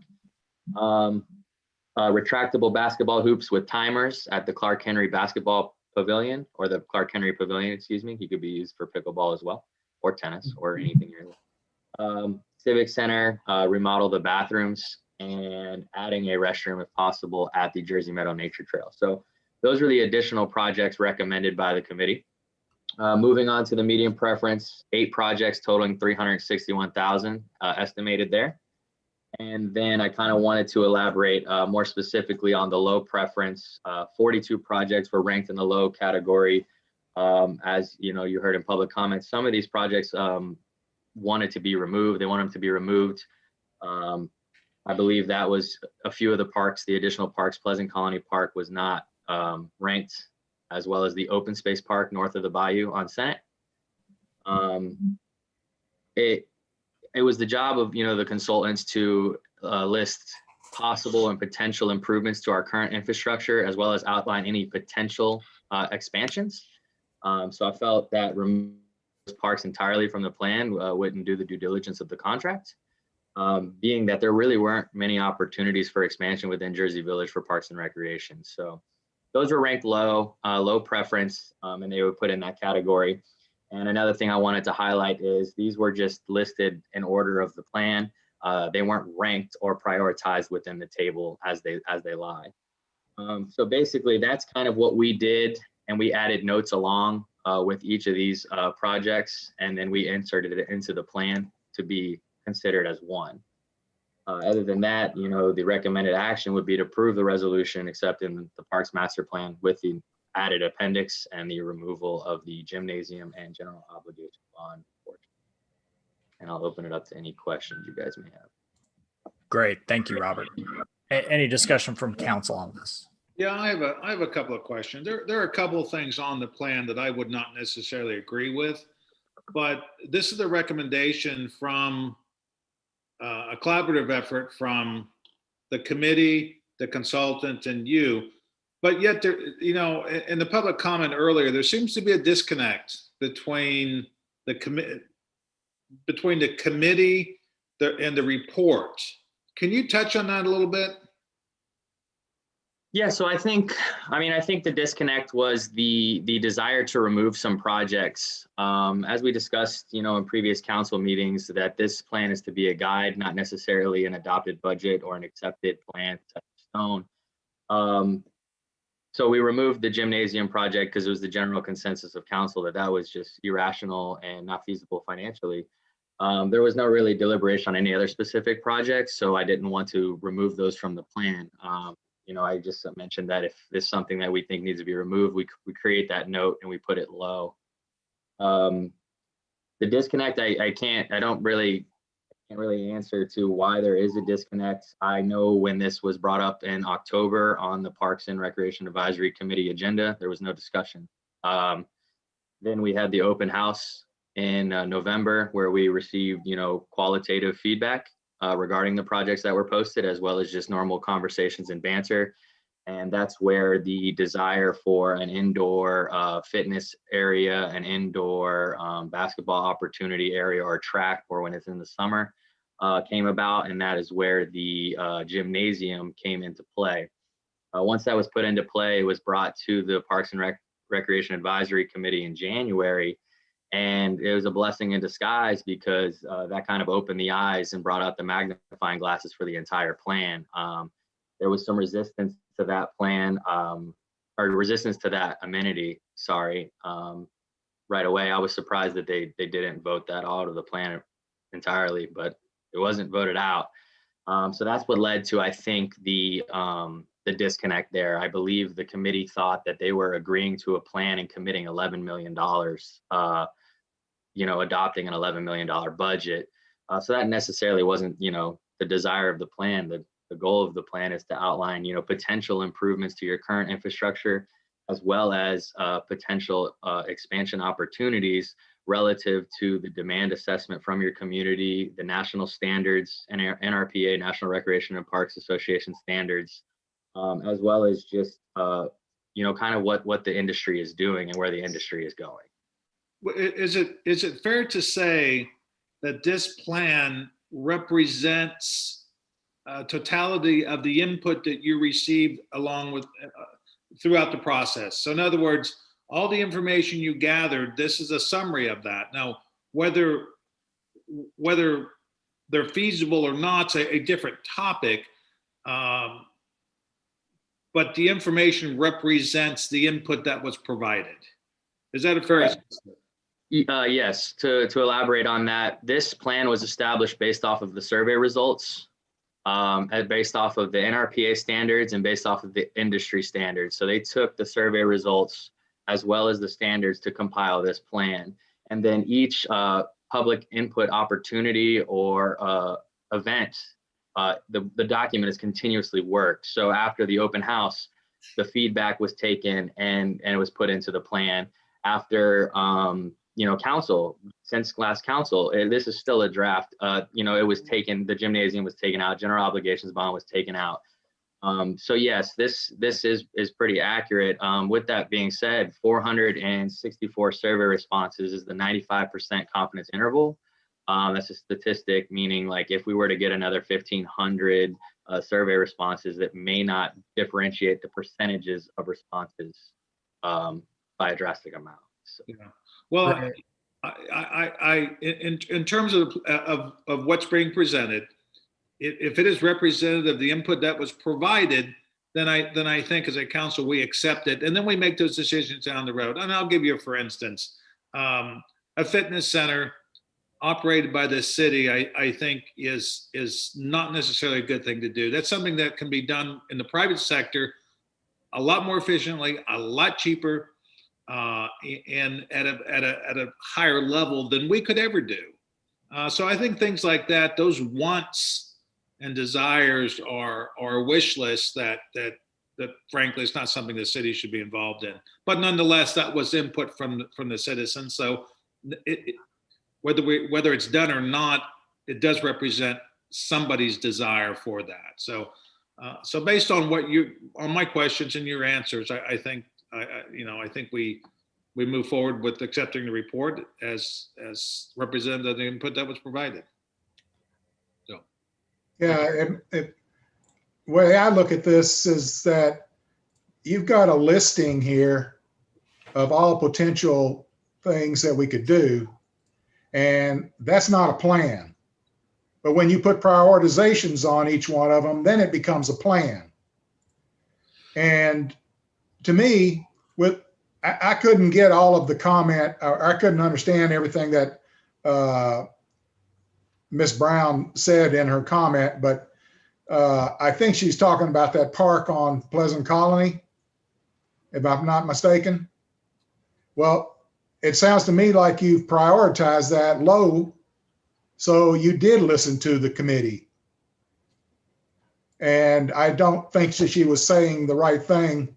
Speaker 14: Retractable basketball hoops with timers at the Clark Henry basketball pavilion, or the Clark Henry pavilion, excuse me. He could be used for pickleball as well, or tennis, or anything you're Civic Center, remodel the bathrooms, and adding a restroom if possible at the Jersey Meadow Nature Trail. So those are the additional projects recommended by the committee. Moving on to the medium preference, 8 projects totaling $361,000 estimated there. And then I kind of wanted to elaborate more specifically on the low preference. 42 projects were ranked in the low category. As you heard in public comments, some of these projects wanted to be removed. They want them to be removed. I believe that was a few of the parks, the additional parks. Pleasant Colony Park was not ranked, as well as the open space park north of the bayou on Senate. It was the job of the consultants to list possible and potential improvements to our current infrastructure, as well as outline any potential expansions. So I felt that removing those parks entirely from the plan wouldn't do the due diligence of the contract, being that there really weren't many opportunities for expansion within Jersey Village for parks and recreation. So those were ranked low, low preference, and they were put in that category. And another thing I wanted to highlight is these were just listed in order of the plan. They weren't ranked or prioritized within the table as they lie. So basically, that's kind of what we did, and we added notes along with each of these projects, and then we inserted it into the plan to be considered as one. Other than that, the recommended action would be to approve the resolution accepting the Parks Master Plan with the added appendix and the removal of the gymnasium and general obligation bond portion. And I'll open it up to any questions you guys may have.
Speaker 2: Great. Thank you, Robert. Any discussion from council on this?
Speaker 7: Yeah, I have a couple of questions. There are a couple of things on the plan that I would not necessarily agree with, but this is the recommendation from a collaborative effort from the committee, the consultant, and you. But yet, there, in the public comment earlier, there seems to be a disconnect between the committee and the report. Can you touch on that a little bit?
Speaker 14: Yeah, so I think the disconnect was the desire to remove some projects. As we discussed, in previous council meetings, that this plan is to be a guide, not necessarily an adopted budget or an accepted plan set in stone. So we removed the gymnasium project because it was the general consensus of council that was just irrational and not feasible financially. There was no really deliberation on any other specific projects, so I didn't want to remove those from the plan. I just mentioned that if there's something that we think needs to be removed, we create that note and we put it low. The disconnect, I can't really answer to why there is a disconnect. I know when this was brought up in October on the Parks and Recreation Advisory Committee agenda, there was no discussion. Then we had the open house in November where we received, qualitative feedback regarding the projects that were posted, as well as just normal conversations and banter. And that's where the desire for an indoor fitness area, an indoor basketball opportunity area or track for when it's in the summer came about. And that is where the gymnasium came into play. Once that was put into play, it was brought to the Parks and Recreation Advisory Committee in January. And it was a blessing in disguise because that kind of opened the eyes and brought out the magnifying glasses for the entire plan. There was some resistance to that plan, or resistance to that amenity, right away. I was surprised that they didn't vote that out of the plan entirely, but it wasn't voted out. So that's what led to, I think, the disconnect there. I believe the committee thought that they were agreeing to a plan and committing $11 million, adopting an $11 million budget. So that necessarily wasn't, the desire of the plan. The goal of the plan is to outline, potential improvements to your current infrastructure, as well as potential expansion opportunities relative to the demand assessment from your community, the national standards, and NRPA, National Recreation and Parks Association standards, as well as just, kind of what the industry is doing and where the industry is going.
Speaker 7: Is it fair to say that this plan represents totality of the input that you received along with throughout the process? So in other words, all the information you gathered, this is a summary of that. Now, whether they're feasible or not, a different topic, but the information represents the input that was provided. Is that a fair assessment?
Speaker 14: Yes, to elaborate on that, this plan was established based off of the survey results, based off of the NRPA standards and based off of the industry standards. So they took the survey results as well as the standards to compile this plan. And then each public input opportunity or event, the document is continuously worked. So after the open house, the feedback was taken and it was put into the plan. After council, since last council, this is still a draft. It was taken, the gymnasium was taken out, general obligations bond was taken out. So yes, this is pretty accurate. With that being said, 464 survey responses is the 95% confidence interval. That's a statistic, meaning like if we were to get another 1,500 survey responses, that may not differentiate the percentages of responses by a drastic amount. So.
Speaker 7: Yeah. Well, In terms of what's being presented, if it is representative of the input that was provided, then I think as a council, we accept it. And then we make those decisions down the road. And I'll give you, for instance, a fitness center operated by the city, I think is not necessarily a good thing to do. That's something that can be done in the private sector a lot more efficiently, a lot cheaper, and at a higher level than we could ever do. So I think things like that, those wants and desires are a wish list that frankly is not something the city should be involved in. But nonetheless, that was input from the citizens. So whether it's done or not, it does represent somebody's desire for that. So based on on my questions and your answers, I think we move forward with accepting the report as representative of the input that was provided. So.
Speaker 10: Yeah, the way I look at this is that you've got a listing here of all potential things that we could do, and that's not a plan. But when you put prioritizations on each one of them, then it becomes a plan. And to me, I couldn't get all of the comment, or I couldn't understand everything that Ms. Brown said in her comment, but I think she's talking about that park on Pleasant Colony, if I'm not mistaken. Well, it sounds to me like you've prioritized that low, so you did listen to the committee. And I don't think that she was saying the right thing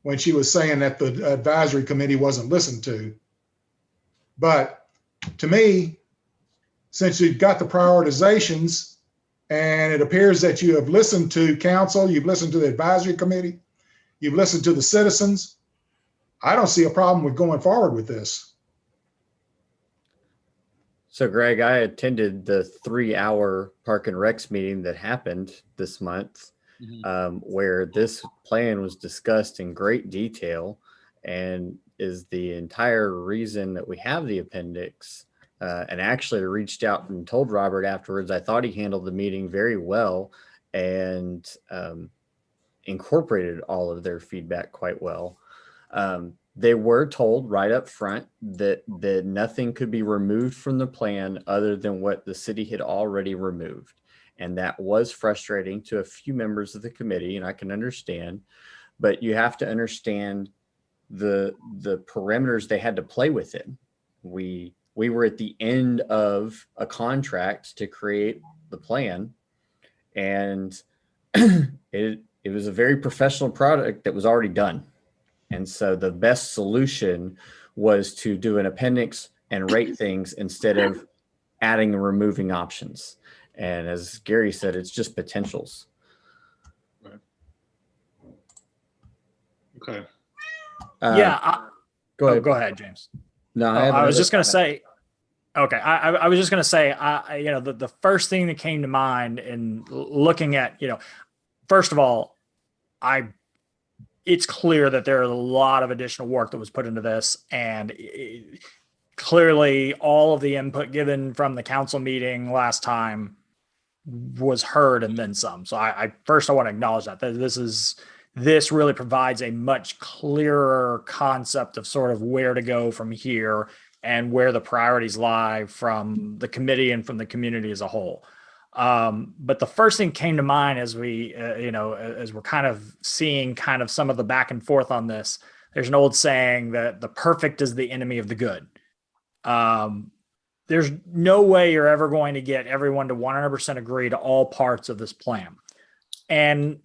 Speaker 10: when she was saying that the advisory committee wasn't listened to. But to me, since you've got the prioritizations and it appears that you have listened to council, you've listened to the advisory committee, you've listened to the citizens, I don't see a problem with going forward with this.
Speaker 9: So Greg, I attended the 3-hour Park and Recs meeting that happened this month, where this plan was discussed in great detail and is the entire reason that we have the appendix. And actually I reached out and told Robert afterwards, I thought he handled the meeting very well and incorporated all of their feedback quite well. They were told right up front that nothing could be removed from the plan other than what the city had already removed. And that was frustrating to a few members of the committee, and I can understand, but you have to understand the parameters they had to play within. We were at the end of a contract to create the plan, and it was a very professional product that was already done. And so the best solution was to do an appendix and rate things instead of adding and removing options. And as Gary said, it's just potentials.
Speaker 7: Right. Okay.
Speaker 9: Go ahead.
Speaker 2: Go ahead, James.
Speaker 9: No,
Speaker 2: I was just going to say, okay. I was just going to say, the first thing that came to mind in looking at, first of all, it's clear that there is a lot of additional work that was put into this, and clearly all of the input given from the council meeting last time was heard and then some. So I want to acknowledge that this really provides a much clearer concept of sort of where to go from here and where the priorities lie from the committee and from the community as a whole. But the first thing came to mind as we, as we're kind of seeing kind of some of the back and forth on this, there's an old saying that the perfect is the enemy of the good. There's no way you're ever going to get everyone to 100% agree to all parts of this plan. And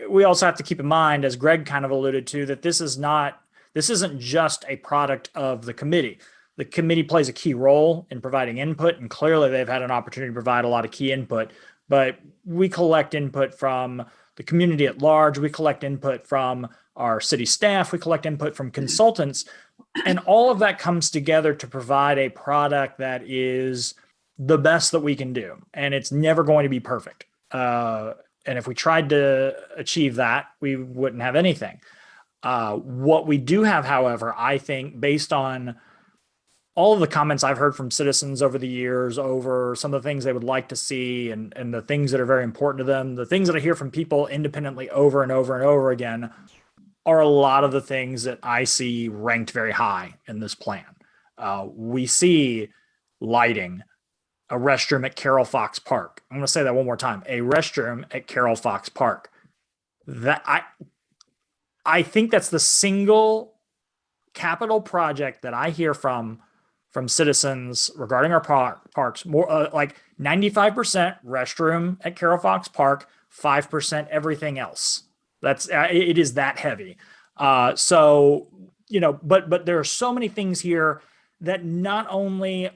Speaker 2: we also have to keep in mind, as Greg kind of alluded to, that this isn't just a product of the committee. The committee plays a key role in providing input, and clearly they've had an opportunity to provide a lot of key input, but we collect input from the community at large. We collect input from our city staff. We collect input from consultants, and all of that comes together to provide a product that is the best that we can do. And it's never going to be perfect. And if we tried to achieve that, we wouldn't have anything. What we do have, however, I think based on all of the comments I've heard from citizens over the years over some of the things they would like to see and the things that are very important to them, the things that I hear from people independently over and over and over again are a lot of the things that I see ranked very high in this plan. We see lighting, a restroom at Carol Fox Park. I'm going to say that one more time. A restroom at Carol Fox Park. That I think that's the single capital project that I hear from citizens regarding our parks. More like 95% restroom at Carol Fox Park, 5% everything else. That's it is that heavy. So, but there are so many things here that not only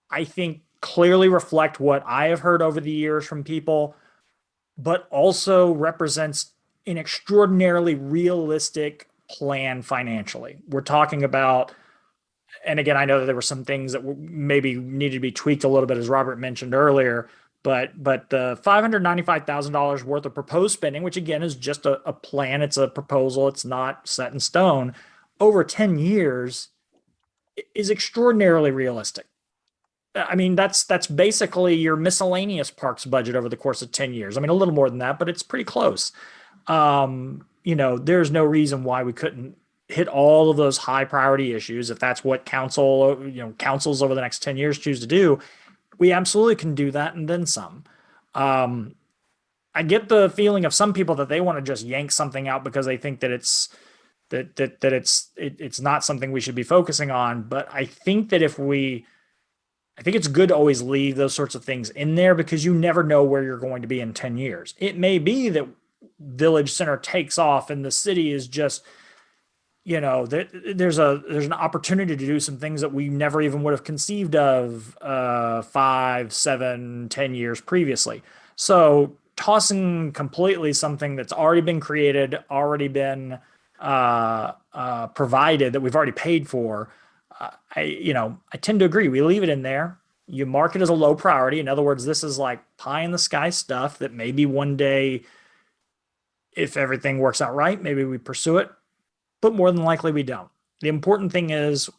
Speaker 2: I think clearly reflect what I have heard over the years from people, but also represents an extraordinarily realistic plan financially. We're talking about, and again, I know that there were some things that maybe needed to be tweaked a little bit, as Robert mentioned earlier, but the $595,000 worth of proposed spending, which again is just a plan, it's a proposal, it's not set in stone, over 10 years is extraordinarily realistic. I mean, that's basically your miscellaneous parks budget over the course of 10 years. I mean, a little more than that, but it's pretty close. There's no reason why we couldn't hit all of those high priority issues. If that's what councils over the next 10 years choose to do, we absolutely can do that and then some. I get the feeling of some people that they want to just yank something out because they think that it's not something we should be focusing on. But I think that I think it's good to always leave those sorts of things in there because you never know where you're going to be in 10 years. It may be that Village Center takes off and the city is just, there's an opportunity to do some things that we never even would have conceived of 5, 7, 10 years previously. So tossing completely something that's already been created, already been provided, that we've already paid for, I tend to agree. We leave it in there. You mark it as a low priority. In other words, this is like pie in the sky stuff that maybe one day, if everything works out right, maybe we pursue it, but more than likely we don't. The important thing is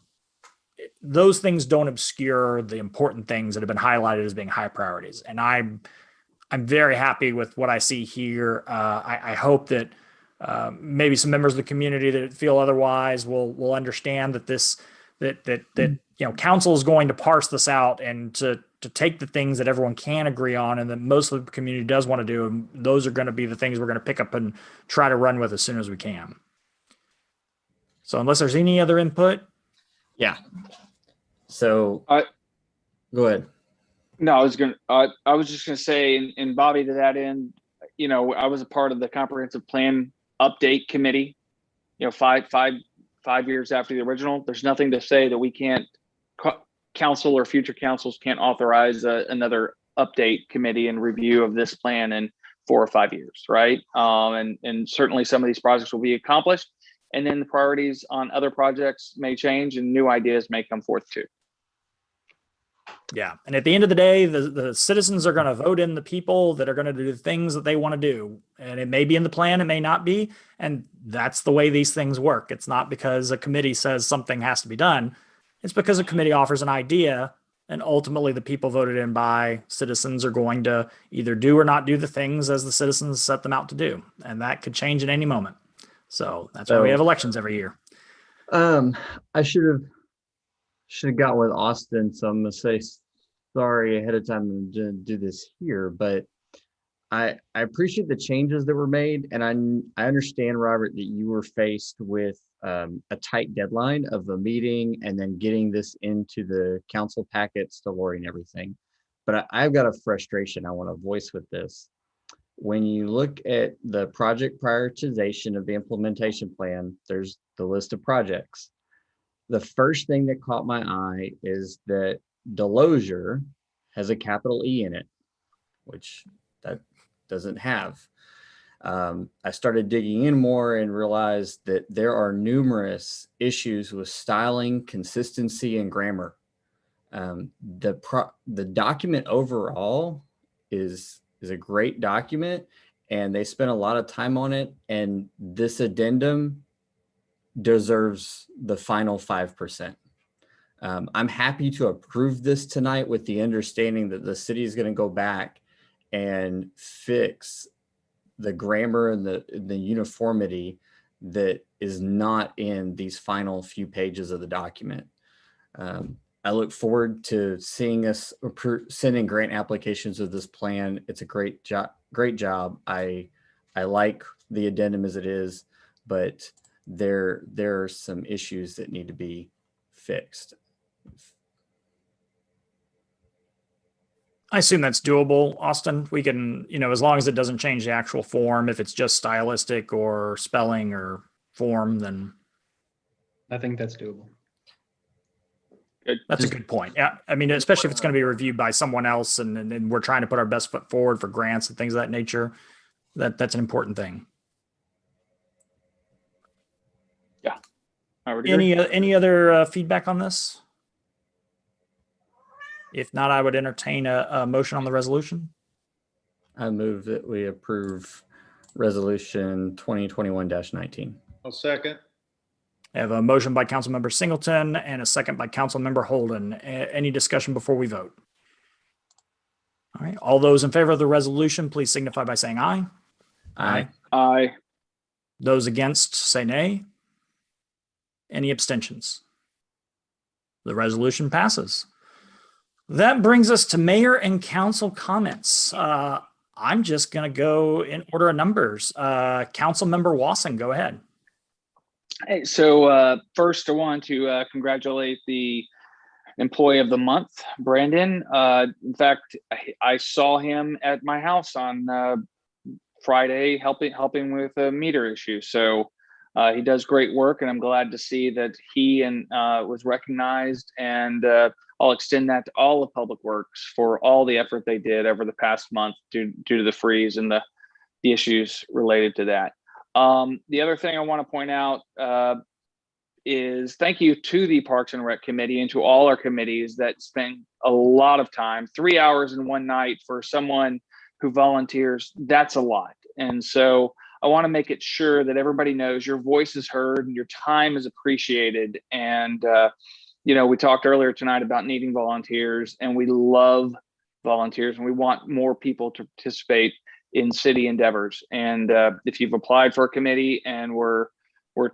Speaker 2: those things don't obscure the important things that have been highlighted as being high priorities. And I'm very happy with what I see here. I hope that maybe some members of the community that feel otherwise will understand that council is going to parse this out and to take the things that everyone can agree on and that most of the community does want to do. And those are going to be the things we're going to pick up and try to run with as soon as we can. So unless there's any other input.
Speaker 9: Yeah. So go ahead.
Speaker 8: No, I was just going to say, and Bobby, to that end, I was a part of the comprehensive plan update committee, 5 years after the original. There's nothing to say that we can't, council or future councils can't authorize another update committee and review of this plan in 4 or 5 years, right? And certainly some of these projects will be accomplished, and then the priorities on other projects may change and new ideas may come forth too.
Speaker 2: Yeah. And at the end of the day, the citizens are going to vote in the people that are going to do the things that they want to do. And it may be in the plan, it may not be. And that's the way these things work. It's not because a committee says something has to be done. It's because a committee offers an idea, and ultimately the people voted in by citizens are going to either do or not do the things as the citizens set them out to do. And that could change at any moment. So that's why we have elections every year.
Speaker 9: I should have got with Austin, so I'm gonna say sorry ahead of time and do this here, but I appreciate the changes that were made, and I understand, Robert, that you were faced with a tight deadline of a meeting and then getting this into the council packets to Lori and everything. But I've got a frustration I want to voice with this. When you look at the project prioritization of the implementation plan, there's the list of projects. The first thing that caught my eye is that Delosier has a capital E in it, which that doesn't have. I started digging in more and realized that there are numerous issues with styling, consistency, and grammar. The document overall is a great document, and they spent a lot of time on it, and this addendum deserves the final 5%. I'm happy to approve this tonight with the understanding that the city is going to go back and fix the grammar and the uniformity that is not in these final few pages of the document. I look forward to seeing us sending grant applications of this plan. It's a great job. Great job. I like the addendum as it is, but there are some issues that need to be fixed.
Speaker 2: I assume that's doable, Austin. We can, as long as it doesn't change the actual form, if it's just stylistic or spelling or form, then
Speaker 6: I think that's doable.
Speaker 2: that's a good point. Yeah. I mean, especially if it's going to be reviewed by someone else and we're trying to put our best foot forward for grants and things of that nature, that's an important thing.
Speaker 8: Yeah. I would agree.
Speaker 2: Any other feedback on this? If not, I would entertain a motion on the resolution.
Speaker 9: I move that we approve resolution 2021-19.
Speaker 7: I'll second.
Speaker 2: I have a motion by Councilmember Singleton and a second by Councilmember Holden. Any discussion before we vote? All right. All those in favor of the resolution, please signify by saying aye.
Speaker 9: Aye.
Speaker 8: Aye.
Speaker 2: Those against, say nay. Any abstentions? The resolution passes. That brings us to mayor and council comments. I'm just going to go in order of numbers. Councilmember Wasson, go ahead.
Speaker 8: Hey, so first I want to congratulate the employee of the month, Brandon. In fact, I saw him at my house on Friday helping with a meter issue. So he does great work, and I'm glad to see that he was recognized. And I'll extend that to all of Public Works for all the effort they did over the past month due to the freeze and the issues related to that. The other thing I want to point out is thank you to the Parks and Rec Committee and to all our committees that spend a lot of time, 3 hours in one night for someone who volunteers. That's a lot. And so I want to make it sure that everybody knows your voice is heard and your time is appreciated. And, we talked earlier tonight about needing volunteers, and we love volunteers and we want more people to participate in city endeavors. And if you've applied for a committee and were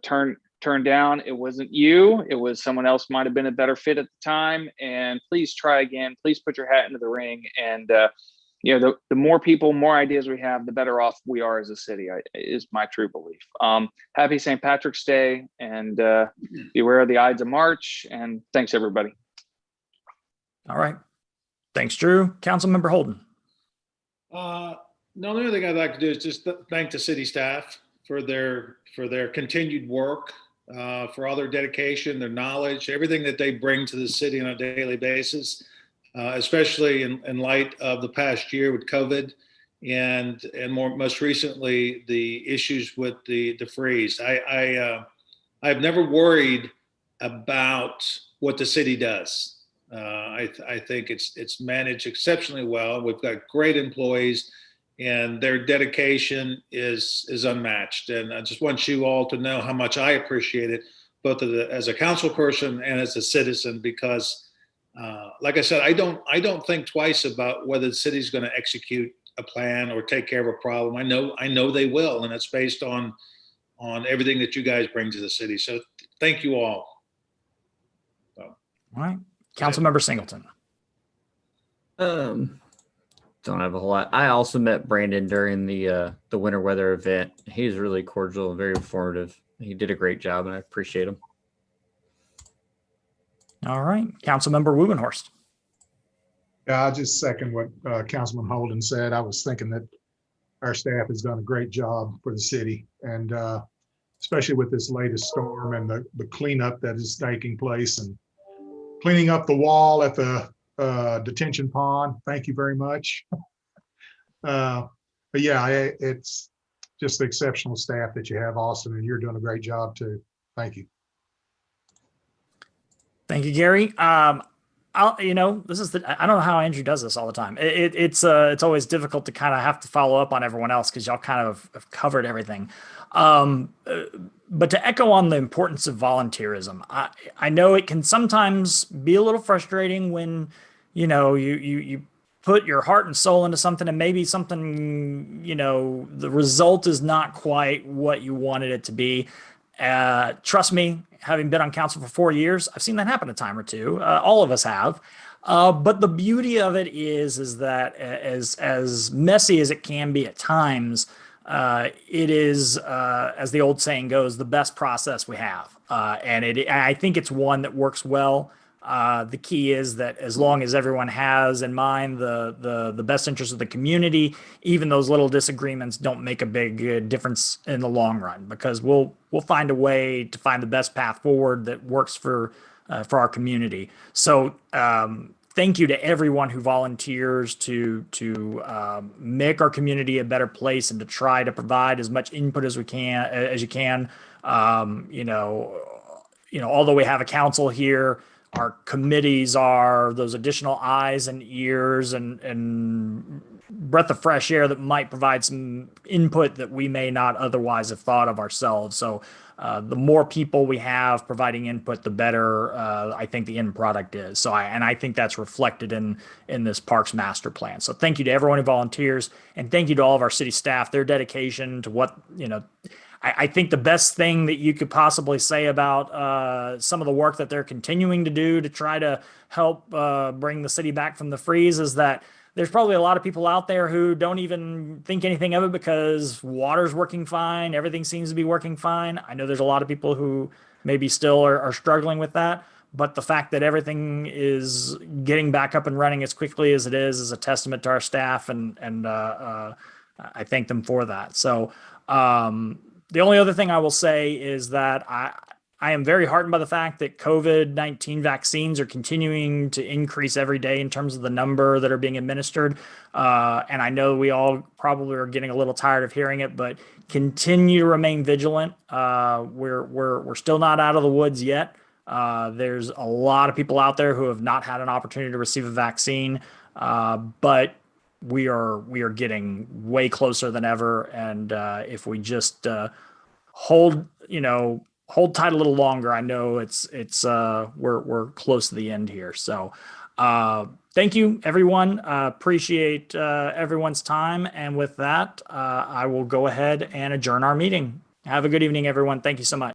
Speaker 8: turned down, it wasn't you, it was someone else, might have been a better fit at the time. And please try again. Please put your hat into the ring. And the more people, more ideas we have, the better off we are as a city, is my true belief. Happy St. Patrick's Day, and beware of the Ides of March. And thanks, everybody.
Speaker 2: All right. Thanks, Drew. Councilmember Holden.
Speaker 7: No, the only thing I'd like to do is just thank the city staff for their continued work, for all their dedication, their knowledge, everything that they bring to the city on a daily basis, especially in light of the past year with COVID and most recently the issues with the freeze. I've never worried about what the city does. I think it's managed exceptionally well. We've got great employees, and their dedication is unmatched. And I just want you all to know how much I appreciate it, both as a council person and as a citizen, because like I said, I don't think twice about whether the city's going to execute a plan or take care of a problem. I know they will, and it's based on everything that you guys bring to the city. So thank you all. So.
Speaker 2: All right. Councilmember Singleton.
Speaker 9: Don't have a whole lot. I also met Brandon during the winter weather event. He's really cordial and very informative. He did a great job, and I appreciate him.
Speaker 2: All right. Councilmember Wubenhorst.
Speaker 10: Yeah, I'll just second what Councilman Holden said. I was thinking that our staff has done a great job for the city, and especially with this latest storm and the cleanup that is taking place and cleaning up the wall at the detention pond. Thank you very much. But yeah, it's just the exceptional staff that you have, Austin, and you're doing a great job too. Thank you.
Speaker 2: Thank you, Gary. this is I don't know how Andrew does this all the time. It's always difficult to kind of have to follow up on everyone else because y'all kind of have covered everything. But to echo on the importance of volunteerism, I know it can sometimes be a little frustrating when, you put your heart and soul into something and maybe something, the result is not quite what you wanted it to be. Trust me, having been on council for 4 years, I've seen that happen a time or two. All of us have. But the beauty of it is that as messy as it can be at times, it is, as the old saying goes, the best process we have. And I think it's one that works well. The key is that as long as everyone has in mind the best interest of the community, even those little disagreements don't make a big difference in the long run, because we'll find a way to find the best path forward that works for our community. So thank you to everyone who volunteers to make our community a better place and to try to provide as much input as you can. Although we have a council here, our committees are those additional eyes and ears and breath of fresh air that might provide some input that we may not otherwise have thought of ourselves. So the more people we have providing input, the better I think the end product is. So I think that's reflected in this Parks Master Plan. So thank you to everyone who volunteers, and thank you to all of our city staff, their dedication to what, I think the best thing that you could possibly say about some of the work that they're continuing to do to try to help bring the city back from the freeze is that there's probably a lot of people out there who don't even think anything of it because water's working fine. Everything seems to be working fine. I know there's a lot of people who maybe still are struggling with that, but the fact that everything is getting back up and running as quickly as it is a testament to our staff, and I thank them for that. So, the only other thing I will say is that I am very heartened by the fact that COVID-19 vaccines are continuing to increase every day in terms of the number that are being administered. And I know we all probably are getting a little tired of hearing it, but continue to remain vigilant. We're still not out of the woods yet. There's a lot of people out there who have not had an opportunity to receive a vaccine, but we are getting way closer than ever. And if we just hold tight a little longer, I know we're close to the end here. So thank you, everyone. Appreciate everyone's time. And with that, I will go ahead and adjourn our meeting. Have a good evening, everyone. Thank you so much.